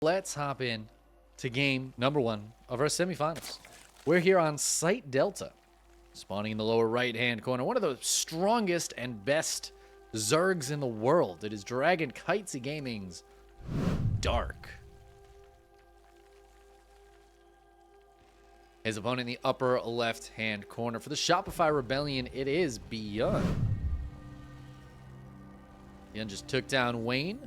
Let's hop in to game number 1 of our semifinals. We're here on Site Delta, spawning in the lower right-hand corner. One of the strongest and best Zergs in the world. It is Dragon Kitesy Gaming's Dark. His opponent in the upper left-hand corner. For the Shopify Rebellion, it is ByuN. ByuN just took down Wayne.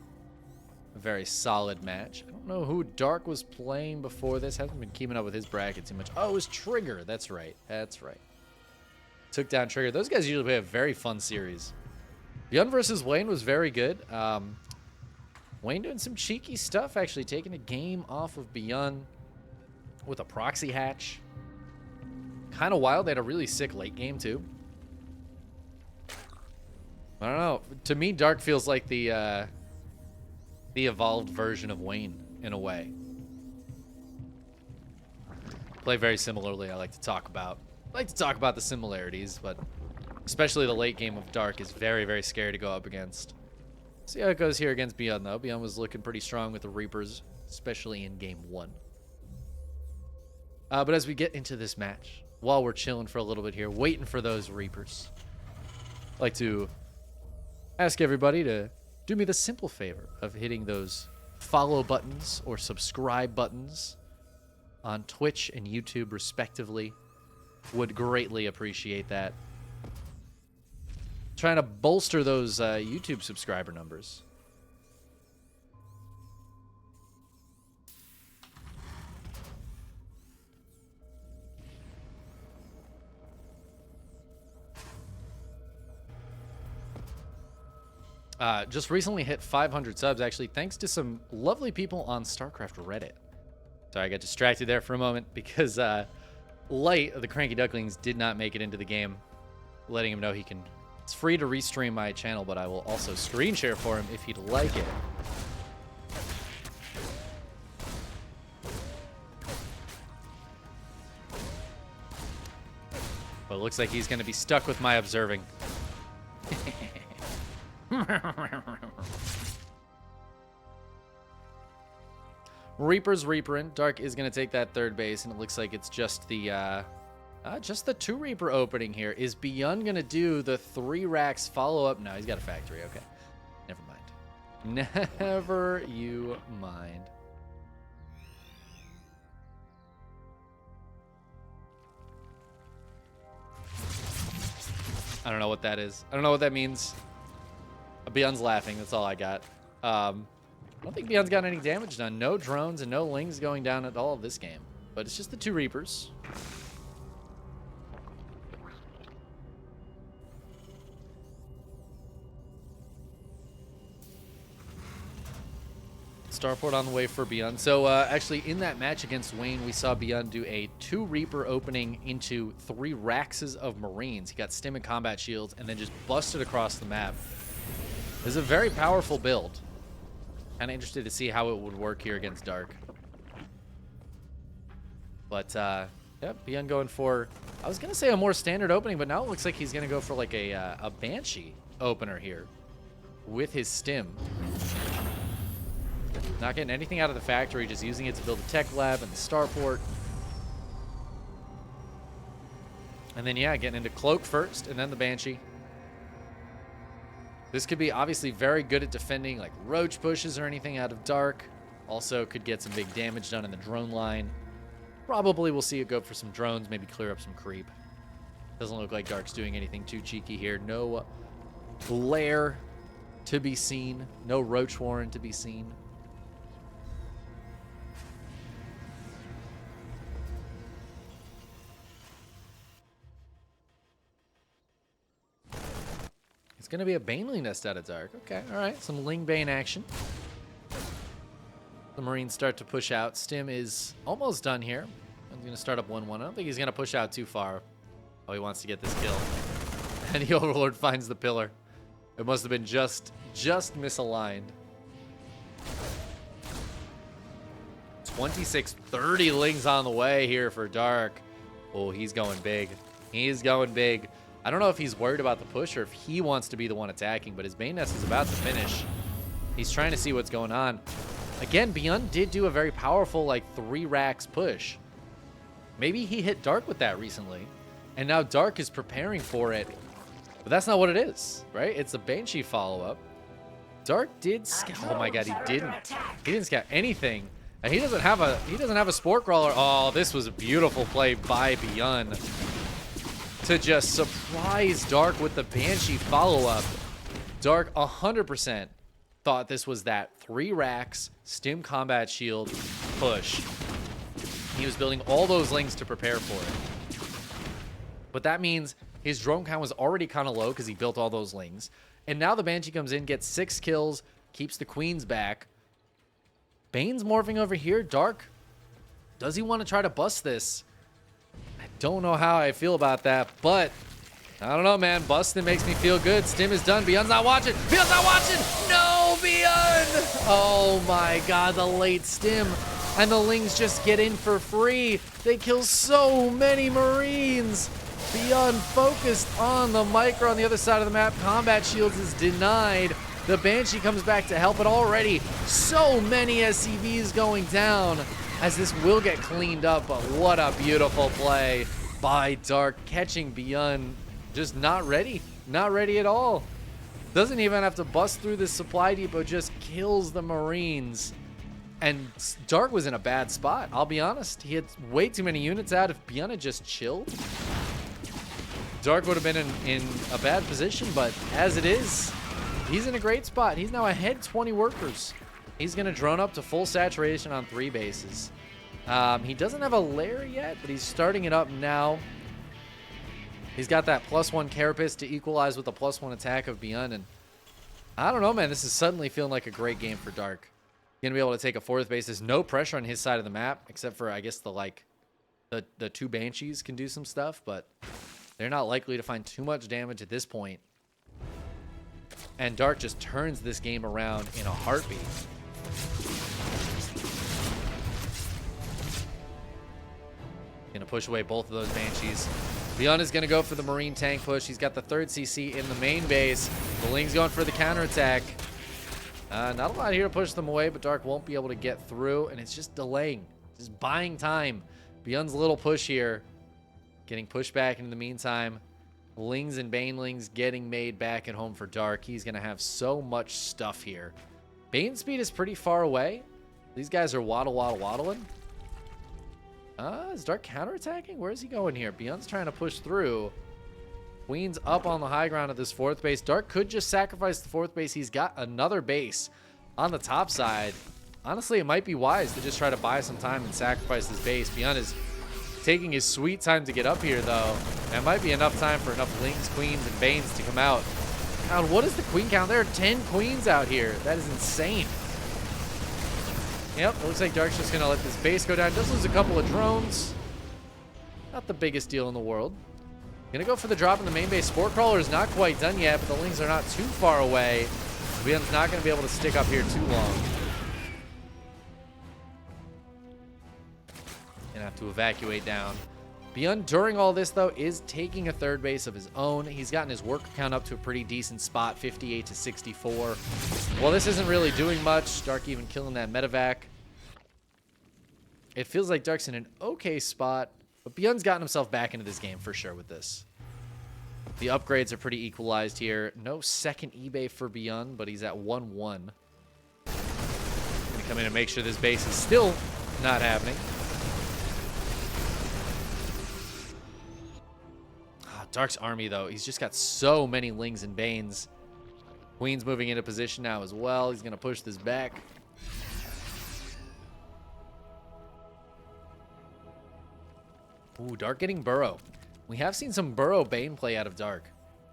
A very solid match. I don't know who Dark was playing before this. Haven't been keeping up with his bracket too much. Oh, it was Trigger. That's right. That's right. Took down Trigger. Those guys usually play a very fun series. ByuN versus Wayne was very good. Wayne doing some cheeky stuff, actually taking a game off of ByuN with a proxy hatch. Kind of wild. They had a really sick late game, too. I don't know. To me, Dark feels like the evolved version of Wayne in a way. Play very similarly. I like to talk about the similarities, but especially the late game of Dark is very, very scary to go up against. See how it goes here against ByuN, though. ByuN was looking pretty strong with the Reapers, especially in game 1. But as we get into this match, while we're chilling for a little bit here, waiting for those Reapers, I'd like to ask everybody to do me the simple favor of hitting those follow buttons or subscribe buttons on Twitch and YouTube, respectively. Would greatly appreciate that. Trying to bolster those YouTube subscriber numbers. Just recently hit 500 subs, actually, thanks to some lovely people on StarCraft Reddit. Sorry, I got distracted there for a moment because Light of the Cranky Ducklings did not make it into the game, letting him know he can. It's free to restream my channel, but I will also screen share for him if he'd like it. But it looks like he's going to be stuck with my observing. Reaper's Reaperin'. Dark is going to take that third base, and it looks like it's just the 2 Reaper opening here. Is ByuN going to do the 3 racks follow-up? No, he's got a factory. Okay. Never mind. Never you mind. I don't know what that is. I don't know what that means. ByuN's laughing. That's all I got. I don't think ByuN's got any damage done. No drones and no lings going down at all this game. But it's just the 2 Reapers. Starport on the way for ByuN. So actually in that match against Wayne, we saw ByuN do a 2 Reaper opening into 3 Raxes of Marines. He got stim and combat shields and then just busted across the map. It was a very powerful build. Kind of interested to see how it would work here against Dark. But, yeah, ByuN going for, I was going to say a more standard opening, but now it looks like he's going to go for like a Banshee opener here with his stim. Not getting anything out of the factory, just using it to build a tech lab and the starport. And then, yeah, getting into Cloak first and then the Banshee. This could be obviously very good at defending like roach pushes or anything out of Dark. Also could get some big damage done in the drone line. Probably we'll see it go for some drones, maybe clear up some creep. Doesn't look like Dark's doing anything too cheeky here. No lair to be seen. No roach warren to be seen. It's going to be a Baneley nest out of Dark. Okay, all right. Some Ling Bane action. The Marines start to push out. Stim is almost done here. I'm going to start up 1-1. I don't think he's going to push out too far. Oh, he wants to get this kill. And the Overlord finds the pillar. It must have been just misaligned. 26-30 Lings on the way here for Dark. Oh, he's going big. He's going big. I don't know if he's worried about the push or if he wants to be the one attacking, but his Bane Nest is about to finish. He's trying to see what's going on. Again, ByuN did do a very powerful, like, 3 racks push. Maybe he hit Dark with that recently, and now Dark is preparing for it. But that's not what it is, right? It's a Banshee follow-up. Dark did scout. Oh my god, he didn't. He didn't scout anything. And he doesn't have a sport crawler. Oh, this was a beautiful play by ByuN to just surprise Dark with the Banshee follow-up. Dark 100% thought this was that 3 racks, stim combat shield, push. He was building all those lings to prepare for it. But that means his drone count was already kind of low because he built all those lings. And now the Banshee comes in, gets 6 kills, keeps the queens back. Bane's morphing over here. Dark, does he want to try to bust this? I don't know how I feel about that, but I don't know, man. Busting makes me feel good. Stim is done. ByuN's not watching. ByuN's not watching. No, ByuN. Oh my god, the late stim. And the lings just get in for free. They kill so many Marines. ByuN focused on the micro on the other side of the map. Combat shields is denied. The Banshee comes back to help, but already so many SCVs going down as this will get cleaned up. But what a beautiful play by Dark, catching ByuN. Just not ready. Not ready at all. Doesn't even have to bust through this supply depot, just kills the Marines. And Dark was in a bad spot, I'll be honest. He had way too many units out. If ByuN had just chilled, Dark would have been in a bad position, but as it is, he's in a great spot. He's now ahead 20 workers. He's going to drone up to full saturation on 3 bases. He doesn't have a lair yet, but he's starting it up now. He's got that +1 carapace to equalize with the +1 attack of ByuN, and I don't know, man. This is suddenly feeling like a great game for Dark. Gonna be able to take a 4th base. There's no pressure on his side of the map, except for, I guess, the 2 Banshees can do some stuff, but they're not likely to find too much damage at this point. And Dark just turns this game around in a heartbeat. Gonna push away both of those Banshees. ByuN is gonna go for the Marine tank push. He's got the 3rd CC in the main base. The Ling's going for the counterattack. Not a lot here to push them away, but Dark won't be able to get through, and it's just delaying. Just buying time. ByuN's little push here. Getting pushed back in the meantime. Lings and Banelings getting made back at home for Dark. He's going to have so much stuff here. Bane speed is pretty far away. These guys are waddling. Is Dark counterattacking? Where is he going here? ByuN's trying to push through. Queen's up on the high ground at this 4th base. Dark could just sacrifice the 4th base. He's got another base on the top side. Honestly, it might be wise to just try to buy some time and sacrifice this base. ByuN is taking his sweet time to get up here, though. That might be enough time for enough Lings, Queens, and Banes to come out. God, what is the queen count? There are 10 queens out here. That is insane. Yep, it looks like Dark's just going to let this base go down. Does lose a couple of drones. Not the biggest deal in the world. Gonna go for the drop in the main base. Sport Crawler is not quite done yet, but the Lings are not too far away. ByuN's not gonna be able to stick up here too long. Gonna have to evacuate down. ByuN, during all this, though, is taking a 3rd base of his own. He's gotten his worker count up to a pretty decent spot, 58 to 64. Well, this isn't really doing much. Dark even killing that medevac. It feels like Dark's in an okay spot. But ByuN's gotten himself back into this game for sure with this. The upgrades are pretty equalized here. No 2nd eBay for ByuN, but he's at 1-1. Gonna come in and make sure this base is still not happening. Dark's army, though, he's just got so many Lings and Banes. Queen's moving into position now as well. He's gonna push this back. Ooh, Dark getting Burrow. We have seen some Burrow Bane play out of Dark.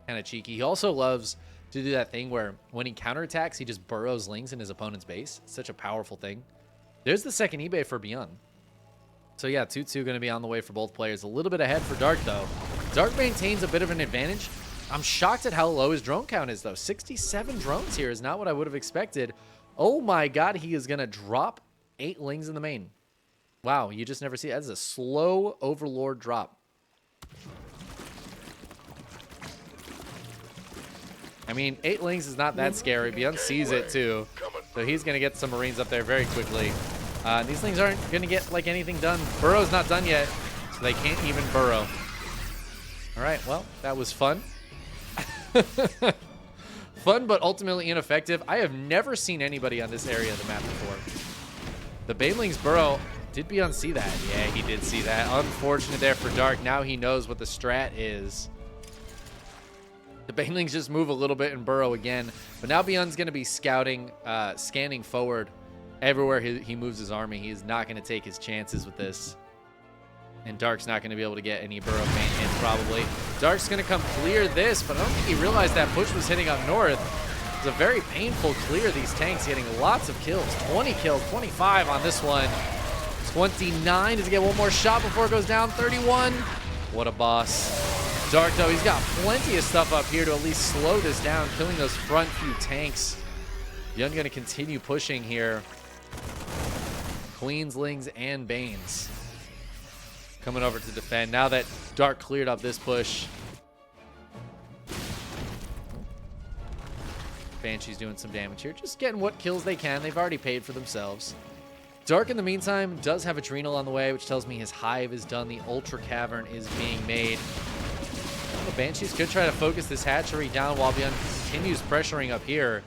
Kind of cheeky. He also loves to do that thing where when he counterattacks, he just burrows Lings in his opponent's base. It's such a powerful thing. There's the 2nd eBay for ByuN. So yeah, 2-2 going to be on the way for both players. A little bit ahead for Dark, though. Dark maintains a bit of an advantage. I'm shocked at how low his drone count is, though. 67 drones here is not what I would have expected. Oh my god, he is going to drop 8 Lings in the main. Wow, you just never see it. That's a slow Overlord drop. I mean, 8 Lings is not that scary. ByuN sees it too. So he's going to get some Marines up there very quickly. These things aren't going to get like anything done. Burrow's not done yet, so they can't even burrow. All right, well, that was fun. Fun, but ultimately ineffective. I have never seen anybody on this area of the map before. The Banelings burrow. Did ByuN see that? Yeah, he did see that. Unfortunate there for Dark. Now he knows what the strat is. The Banelings just move a little bit and burrow again. But now ByuN's going to be scouting, scanning forward everywhere he moves his army. He's not going to take his chances with this. And Dark's not going to be able to get any burrow paint hits probably. Dark's going to come clear this, but I don't think he realized that push was hitting up north. It's a very painful clear, these tanks getting lots of kills. 20 kills, 25 on this one. 29. Does he get one more shot before it goes down? 31. What a boss. Dark, though, he's got plenty of stuff up here to at least slow this down, killing those front few tanks. ByuN going to continue pushing here. Queenslings and Banes coming over to defend. Now that Dark cleared up this push. Banshee's doing some damage here. Just getting what kills they can. They've already paid for themselves. Dark, in the meantime, does have Adrenal on the way, which tells me his hive is done. The Ultra Cavern is being made. The Banshees could try to focus this hatchery down while ByuN continues pressuring up here.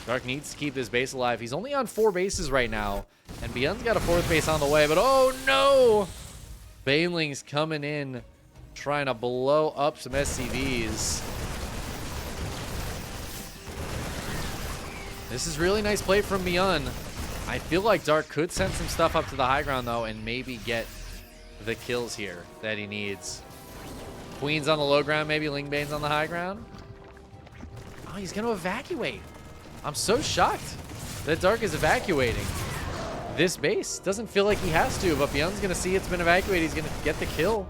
Dark needs to keep this base alive. He's only on 4 bases right now, and ByuN's got a 4th base on the way, but oh no! Banelings coming in, trying to blow up some SCVs. This is really nice play from ByuN. I feel like Dark could send some stuff up to the high ground, though, and maybe get the kills here that he needs. Queen's on the low ground, maybe Lingbane's on the high ground. Oh, he's going to evacuate. I'm so shocked that Dark is evacuating this base. Doesn't feel like he has to, but ByuN's going to see it's been evacuated. He's going to get the kill.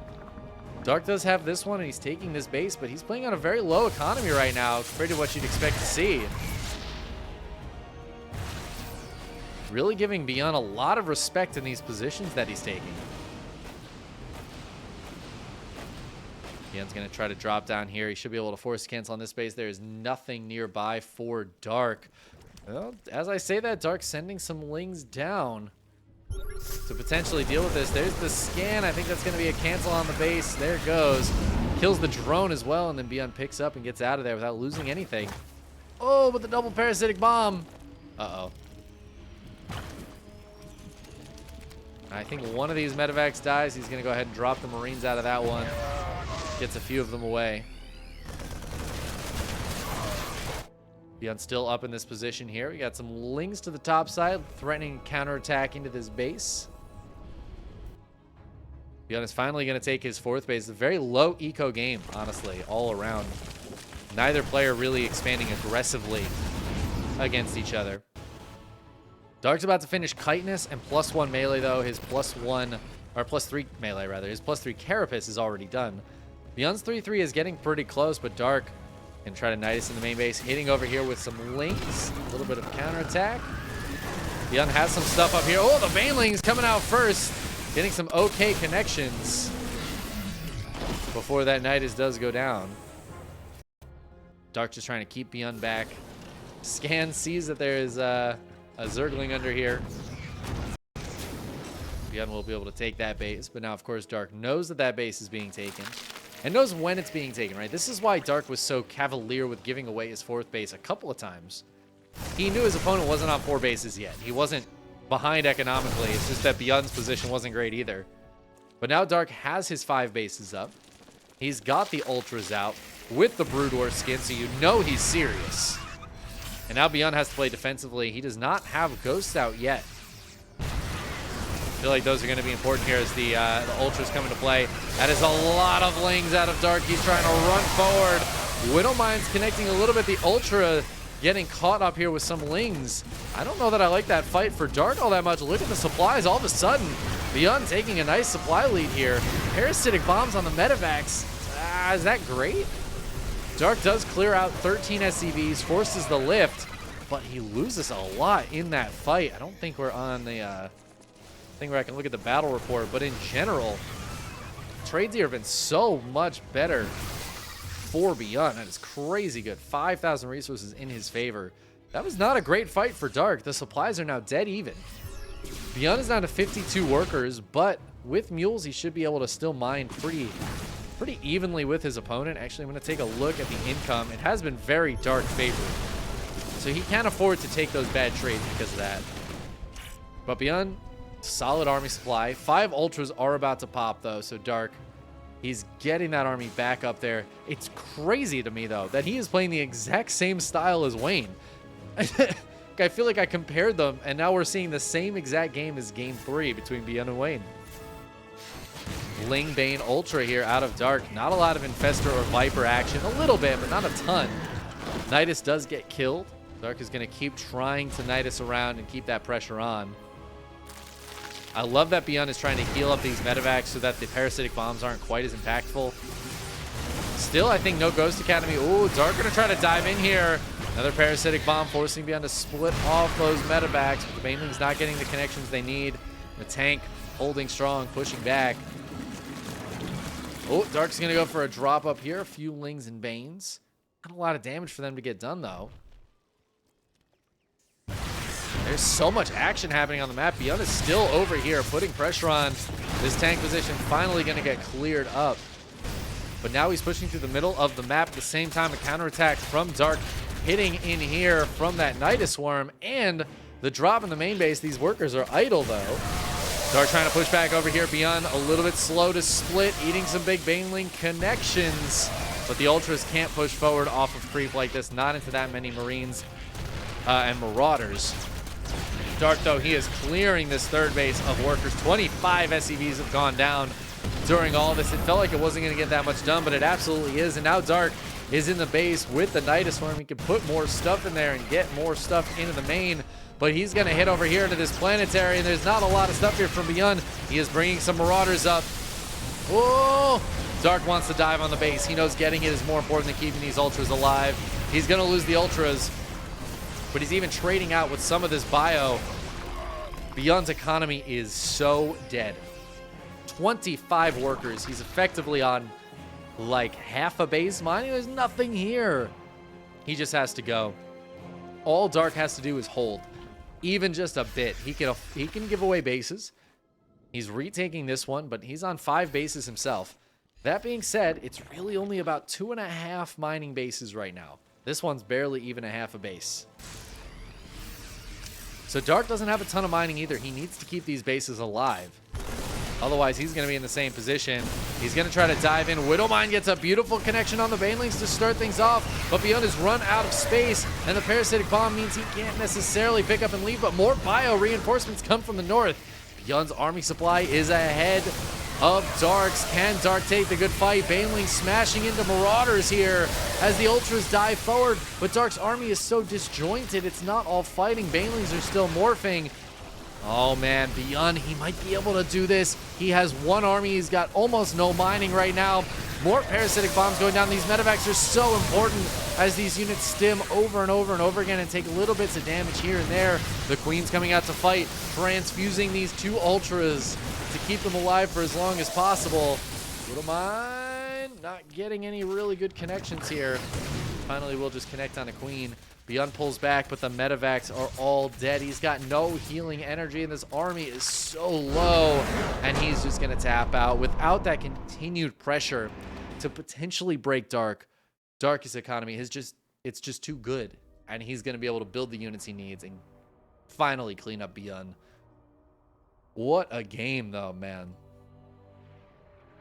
Dark does have this one, and he's taking this base, but he's playing on a very low economy right now compared to what you'd expect to see. Really giving ByuN a lot of respect in these positions that he's taking. ByuN's going to try to drop down here. He should be able to force cancel on this base. There is nothing nearby for Dark. Well, as I say that, Dark's sending some Lings down to potentially deal with this. There's the scan. I think that's going to be a cancel on the base. There it goes. Kills the drone as well, and then ByuN picks up and gets out of there without losing anything. Oh, but the double parasitic bomb. Uh-oh. I think one of these medevacs dies. He's going to go ahead and drop the Marines out of that one. Gets a few of them away. ByuN still up in this position here. We got some Lings to the top side, threatening counterattack into this base. ByuN is finally going to take his 4th base. It's a very low eco game, honestly, all around. Neither player really expanding aggressively against each other. Dark's about to finish Chitinous and +1 melee, though. His +1, or +3 melee, rather. His +3 Carapace is already done. ByuN's 3-3 is getting pretty close, but Dark can try to nydus in the main base. Hitting over here with some Lings. A little bit of counterattack. ByuN has some stuff up here. Oh, the Banelings coming out first. Getting some okay connections before that nydus does go down. Dark just trying to keep ByuN back. Scan sees that there is a Zergling under here. ByuN will be able to take that base, but now, of course, Dark knows that that base is being taken and knows when it's being taken, right? This is why Dark was so cavalier with giving away his 4th base a couple of times. He knew his opponent wasn't on 4 bases yet. He wasn't behind economically. It's just that ByuN's position wasn't great either. But now Dark has his 5 bases up. He's got the Ultras out with the Brood War skin, so you know he's serious. And now ByuN has to play defensively. He does not have Ghosts out yet. I feel like those are going to be important here as the Ultras come into play. That is a lot of Lings out of Dark. He's trying to run forward. Widowmine's connecting a little bit. The Ultra getting caught up here with some Lings. I don't know that I like that fight for Dark all that much. Look at the supplies. All of a sudden, ByuN taking a nice supply lead here. Parasitic bombs on the medevacs. Is that great? Dark does clear out 13 SCVs, forces the lift, but he loses a lot in that fight. I don't think we're on the thing where I can look at the battle report, but in general, trades here have been so much better for ByuN. That is crazy good. 5,000 resources in his favor. That was not a great fight for Dark. The supplies are now dead even. ByuN is down to 52 workers, but with mules, he should be able to still mine pretty evenly with his opponent. Actually, I'm going to take a look at the income. It has been very Dark favored. So he can't afford to take those bad trades because of that. But ByuN, solid army supply. 5 ultras are about to pop, though, so Dark, he's getting that army back up there. It's crazy to me, though, that he is playing the exact same style as Wayne. I feel like I compared them, and now we're seeing the same exact game as Game 3 between ByuN and Wayne. Ling Bane Ultra here out of Dark. Not a lot of Infestor or Viper action. A little bit, but not a ton. Nydus does get killed. Dark is going to keep trying to Nydus around and keep that pressure on. I love that ByuN is trying to heal up these medevacs so that the parasitic bombs aren't quite as impactful. Still, I think no Ghost Academy. Ooh, Dark going to try to dive in here. Another parasitic bomb forcing ByuN to split off those medevacs. But the Banelings not getting the connections they need. The tank holding strong, pushing back. Oh, Dark's going to go for a drop up here. A few Lings and Banes. Not a lot of damage for them to get done, though. There's so much action happening on the map. ByuN is still over here, putting pressure on this tank position. Finally going to get cleared up. But now he's pushing through the middle of the map. At the same time, a counterattack from Dark hitting in here from that Nydus Swarm. And the drop in the main base. These workers are idle, though. Dark trying to push back over here. ByuN a little bit slow to split, eating some big Baneling connections. But the Ultras can't push forward off of creep like this. Not into that many Marines and Marauders. Dark, though, he is clearing this third base of workers. 25 SCVs have gone down during all this. It felt like it wasn't going to get that much done, but it absolutely is. And now Dark is in the base with the Nydus Swarm. He can put more stuff in there and get more stuff into the main. But he's going to hit over here to this planetary, and there's not a lot of stuff here from ByuN. He is bringing some Marauders up. Oh! Dark wants to dive on the base. He knows getting it is more important than keeping these Ultras alive. He's going to lose the Ultras, but he's even trading out with some of this bio. ByuN's economy is so dead. 25 workers. He's effectively on like half a base mining. There's nothing here. He just has to go. All Dark has to do is hold. Even just a bit. He can give away bases. He's retaking this one, but he's on 5 bases himself. That being said, it's really only about 2.5 mining bases right now. This one's barely even a half a base. So Dark doesn't have a ton of mining either. He needs to keep these bases alive. Otherwise, he's going to be in the same position. He's going to try to dive in. Widowmine gets a beautiful connection on the Banelings to start things off, but ByuN has run out of space, and the Parasitic Bomb means he can't necessarily pick up and leave, but more bio reinforcements come from the north. ByuN's army supply is ahead of Dark's. Can Dark take the good fight? Baneling smashing into Marauders here as the Ultras dive forward, but Dark's army is so disjointed, it's not all fighting. Banelings are still morphing. Oh man, ByuN, he might be able to do this. He has one army. He's got almost no mining right now. More parasitic bombs going down. These medevacs are so important as these units stim over and over and over again and take little bits of damage here and there. The Queen's coming out to fight, transfusing these 2 Ultras to keep them alive for as long as possible. Widowmine not getting any really good connections here. Finally, we'll just connect on a Queen. ByuN pulls back, but the medevacs are all dead. He's got no healing energy, and this army is so low, and he's just going to tap out. Without that continued pressure to potentially break Dark, Dark's economy is it's just too good, and he's going to be able to build the units he needs and finally clean up ByuN. What a game, though, man.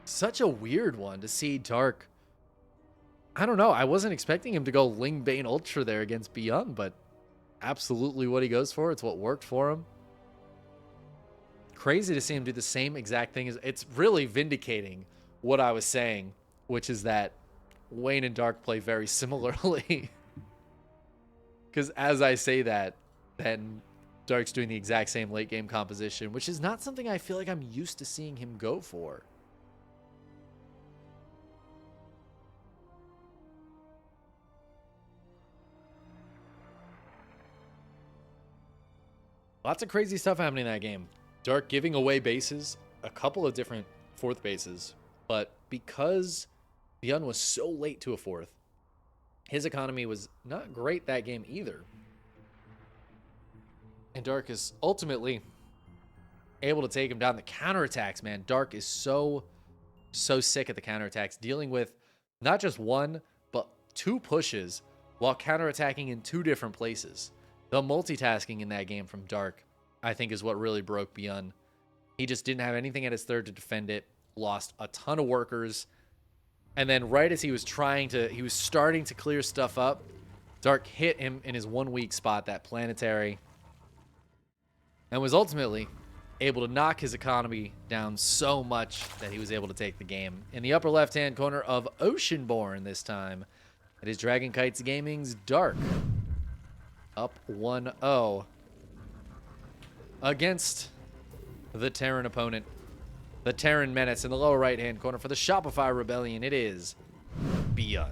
Such a weird one to see Dark. I don't know. I wasn't expecting him to go Ling Bane Ultra there against ByuN, but absolutely what he goes for. It's what worked for him. Crazy to see him do the same exact thing. It's really vindicating what I was saying, which is that Wayne and Dark play very similarly. Because as I say that, then Dark's doing the exact same late game composition, which is not something I feel like I'm used to seeing him go for. Lots of crazy stuff happening in that game. Dark giving away bases, a couple of different 4th bases, but because ByuN was so late to a 4th, his economy was not great that game either. And Dark is ultimately able to take him down. The counterattacks, man. Dark is so sick at the counterattacks, dealing with not just one, but 2 pushes while counterattacking in 2 different places. The multitasking in that game from Dark, I think, is what really broke ByuN. He just didn't have anything at his third to defend it, lost a ton of workers, and then right as he was starting to clear stuff up, Dark hit him in his one weak spot, that planetary, and was ultimately able to knock his economy down so much that he was able to take the game. In the upper left-hand corner of Oceanborn this time, it is Dragon Kites Gaming's Dark, up 1-0 against the Terran opponent, the Terran Menace. In the lower right-hand corner for the Shopify Rebellion, it is ByuN.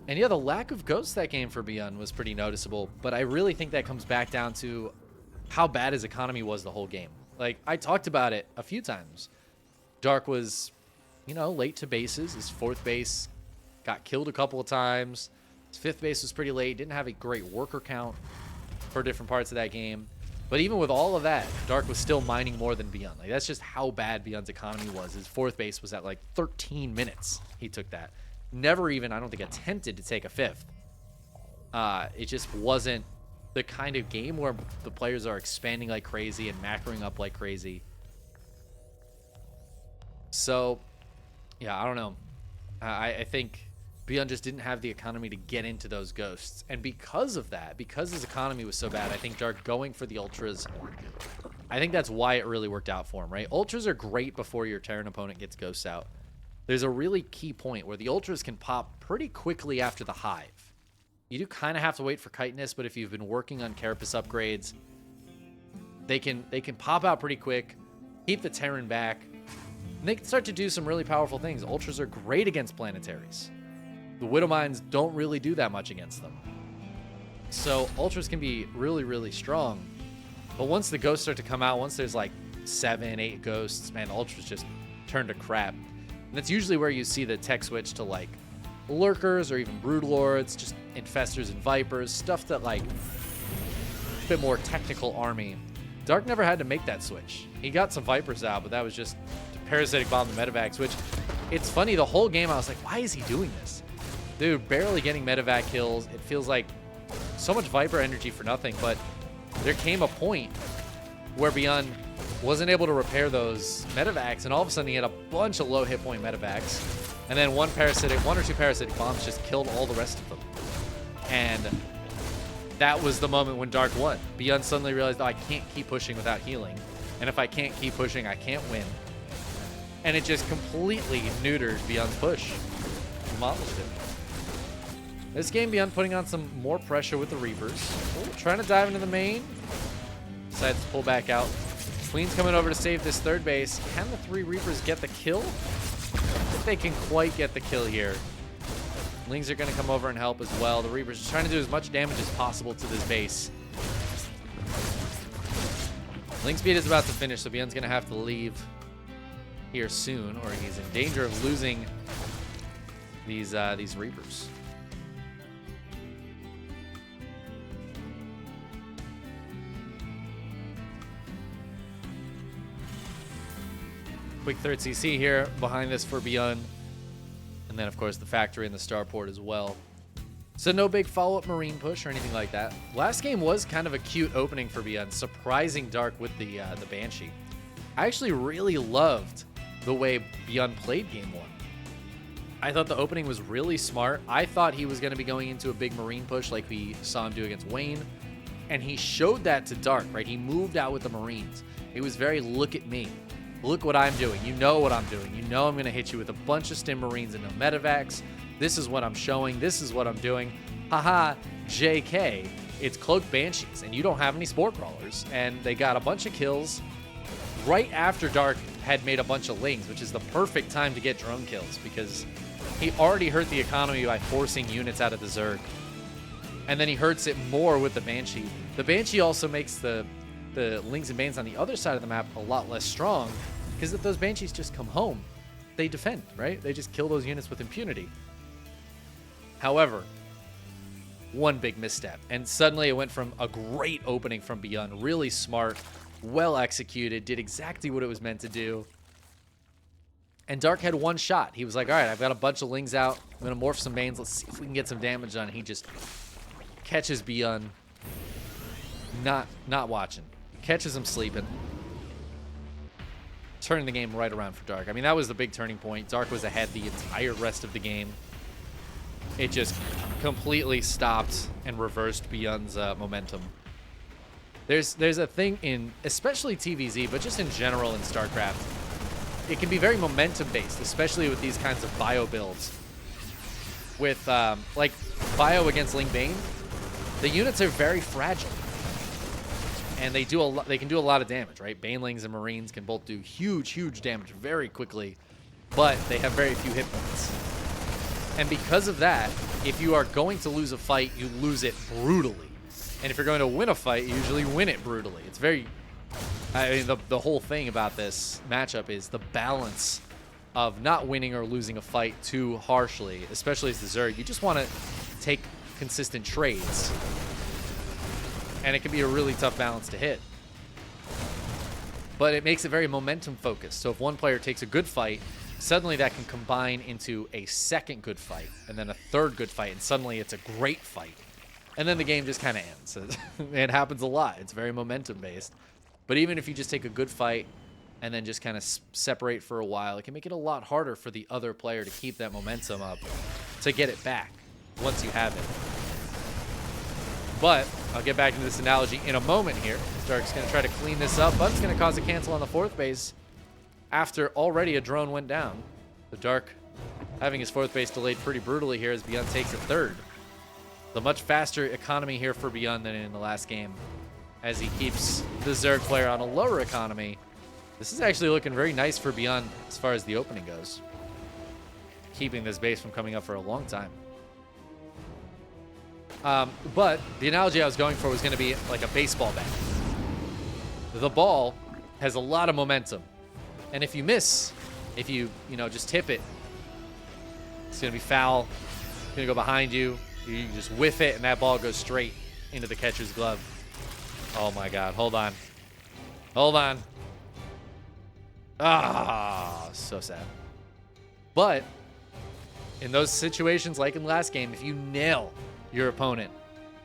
And yeah, the lack of ghosts that game for ByuN was pretty noticeable, but I really think that comes back down to how bad his economy was the whole game. Like, I talked about it a few times. Dark was, you know, late to bases. His 4th base got killed a couple of times. His 5th base was pretty late. Didn't have a great worker count for different parts of that game. But even with all of that, Dark was still mining more than ByuN. Like, that's just how bad ByuN's economy was. His 4th base was at like 13 minutes. He took that. Never even, I don't think, attempted to take a 5th. It just wasn't the kind of game where the players are expanding like crazy and macroing up like crazy. So, yeah, I don't know. I think ByuN just didn't have the economy to get into those ghosts. And because of that, because his economy was so bad, I think Dark going for the ultras, I think that's why it really worked out for him, right? Ultras are great before your Terran opponent gets ghosts out. There's a really key point where the ultras can pop pretty quickly after the hive. You do kind of have to wait for chitinous, but if you've been working on carapace upgrades, they can pop out pretty quick, keep the Terran back, and they can start to do some really powerful things. Ultras are great against planetaries. The Widow Mines don't really do that much against them. So ultras can be really, really strong. But once the ghosts start to come out, once there's like 7, 8 ghosts, man, ultras just turn to crap. And that's usually where you see the tech switch to like lurkers or even broodlords, just infestors and vipers, stuff that like a bit more technical army. Dark never had to make that switch. He got some vipers out, but that was just to parasitic bomb the medevacs, which it's funny, the whole game I was like, why is he doing this? Dude, barely getting medevac kills. It feels like so much viper energy for nothing, but there came a point where ByuN wasn't able to repair those medevacs, and all of a sudden he had a bunch of low hit point medevacs, and then one or two parasitic bombs just killed all the rest of them. And that was the moment when Dark won. ByuN suddenly realized, oh, I can't keep pushing without healing, and if I can't keep pushing, I can't win. And it just completely neutered ByuN's push, demolished it. This game, ByuN putting on some more pressure with the Reapers. Ooh, trying to dive into the main. Decides to pull back out. Queen's coming over to save this 3rd base. Can the 3 Reapers get the kill? I don't think they can quite get the kill here. Lings are going to come over and help as well. The Reapers are trying to do as much damage as possible to this base. Ling speed is about to finish, so ByuN's going to have to leave here soon, or he's in danger of losing these Reapers. Quick 3rd CC here behind this for ByuN. And then, of course, the factory and the starport as well. So no big follow-up marine push or anything like that. Last game was kind of a cute opening for ByuN, surprising Dark with the Banshee. I actually really loved the way ByuN played game 1. I thought the opening was really smart. I thought he was going to be going into a big marine push like we saw him do against Wayne. And he showed that to Dark, right? He moved out with the Marines. It was very, look at me. Look what I'm doing. You know what I'm doing. You know I'm going to hit you with a bunch of stim marines and no medevacs. This is what I'm showing. This is what I'm doing. Haha, JK. It's cloaked banshees, and you don't have any spore crawlers. And they got a bunch of kills right after Dark had made a bunch of lings, which is the perfect time to get drone kills because he already hurt the economy by forcing units out of the Zerg. And then he hurts it more with the Banshee. The Banshee also makes the Lings and Banes on the other side of the map a lot less strong, because if those Banshees just come home, they defend, right? They just kill those units with impunity. However, one big misstep, and suddenly it went from a great opening from ByuN, really smart, well executed, did exactly what it was meant to do. And Dark had one shot. He was like, all right, I've got a bunch of Lings out. I'm going to morph some Banes. Let's see if we can get some damage done. He just catches ByuN. Not watching. Catches him sleeping. Turning the game right around for Dark. I mean, that was the big turning point. Dark was ahead the entire rest of the game. It just completely stopped and reversed ByuN's momentum. There's a thing in, especially TVZ, but just in general in StarCraft, it can be very momentum-based, especially with these kinds of bio builds. With, like, bio against Ling Bane, the units are very fragile. And they can do a lot of damage, right? Banelings and Marines can both do huge damage very quickly, but they have very few hit points. And because of that, if you are going to lose a fight, you lose it brutally. And if you're going to win a fight, you usually win it brutally. It's very... I mean, the whole thing about this matchup is the balance of not winning or losing a fight too harshly, especially as the Zerg. You just want to take consistent trades. And it can be a really tough balance to hit. But it makes it very momentum focused. So if one player takes a good fight, suddenly that can combine into a second good fight, and then a third good fight, and suddenly it's a great fight. And then the game just kind of ends. It happens a lot. It's very momentum based. But even if you just take a good fight and then just kind of separate for a while, it can make it a lot harder for the other player to keep that momentum up, to get it back once you have it. But I'll get back into this analogy in a moment here. Dark's going to try to clean this up, but it's going to cause a cancel on the fourth base after already a drone went down. The Dark having his fourth base delayed pretty brutally here as ByuN takes a third. The much faster economy here for ByuN than in the last game, as he keeps the Zerg player on a lower economy. This is actually looking very nice for ByuN as far as the opening goes, keeping this base from coming up for a long time. But the analogy I was going for was going to be like a baseball bat. The ball has a lot of momentum, and if you miss, if you just tip it, it's going to be foul. It's going to go behind you. You just whiff it, and that ball goes straight into the catcher's glove. Oh my God! Hold on, hold on. Ah, so sad. But in those situations, like in the last game, if you nail your opponent,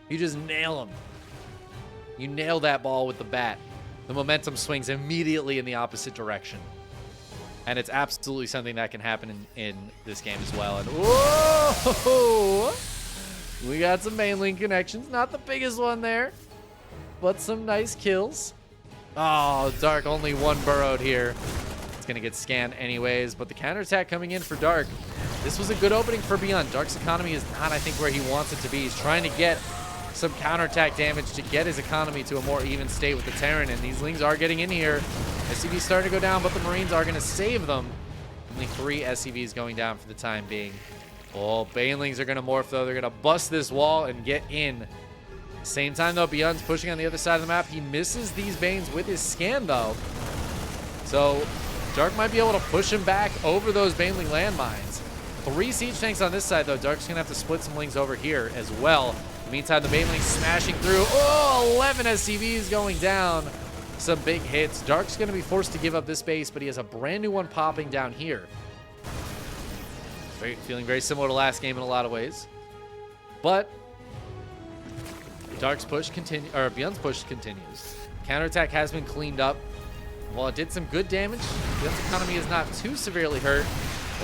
you just nail him. You nail that ball with the bat, the momentum swings immediately in the opposite direction. And it's absolutely something that can happen in this game as well. And whoa! We got some mainline connections. Not the biggest one there, but some nice kills. Oh, Dark only one burrowed here. It's going to get scanned anyways, but the counterattack coming in for Dark. This was a good opening for ByuN. Dark's economy is not, I think, where he wants it to be. He's trying to get some counterattack damage to get his economy to a more even state with the Terran, and these Lings are getting in here. SCV's starting to go down, but the Marines are going to save them. Only 3 SCVs going down for the time being. Oh, Banelings are going to morph, though. They're going to bust this wall and get in. Same time, though, ByuN's pushing on the other side of the map. He misses these Banes with his scan, though. So Dark might be able to push him back over those Baneling landmines. 3 siege tanks on this side, though. Dark's going to have to split some Lings over here as well. In the meantime, the Baneling smashing through. Oh, 11 SCVs going down. Some big hits. Dark's going to be forced to give up this base, but he has a brand new one popping down here. Feeling very similar to last game in a lot of ways. But Dark's push continues, or ByuN's push continues. Counterattack has been cleaned up. While it did some good damage, ByuN's economy is not too severely hurt.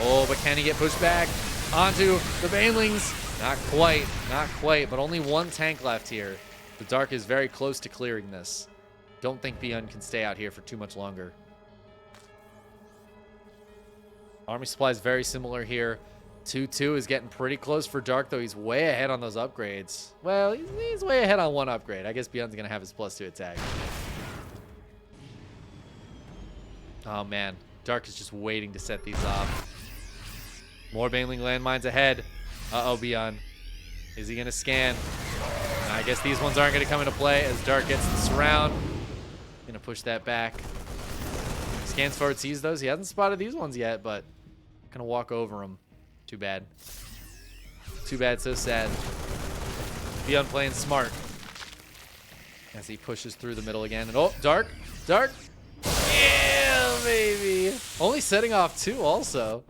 Oh, but can he get pushed back onto the Banelings? Not quite, but only 1 tank left here. The Dark is very close to clearing this. Don't think ByuN can stay out here for too much longer. Army supply is very similar here. 2-2 is getting pretty close for Dark, though. He's way ahead on those upgrades. Well, he's way ahead on 1 upgrade. I guess ByuN's going to have his +2 attack. Oh, man. Dark is just waiting to set these off. More Baneling landmines ahead. Uh-oh, ByuN. Is he going to scan? I guess these ones aren't going to come into play as Dark gets the surround. Going to push that back. Scans forward, sees those. He hasn't spotted these ones yet, but going to walk over them. Too bad. Too bad, so sad. ByuN playing smart. As he pushes through the middle again. And oh, Dark. Dark. Yeah, baby. Only setting off 2 also.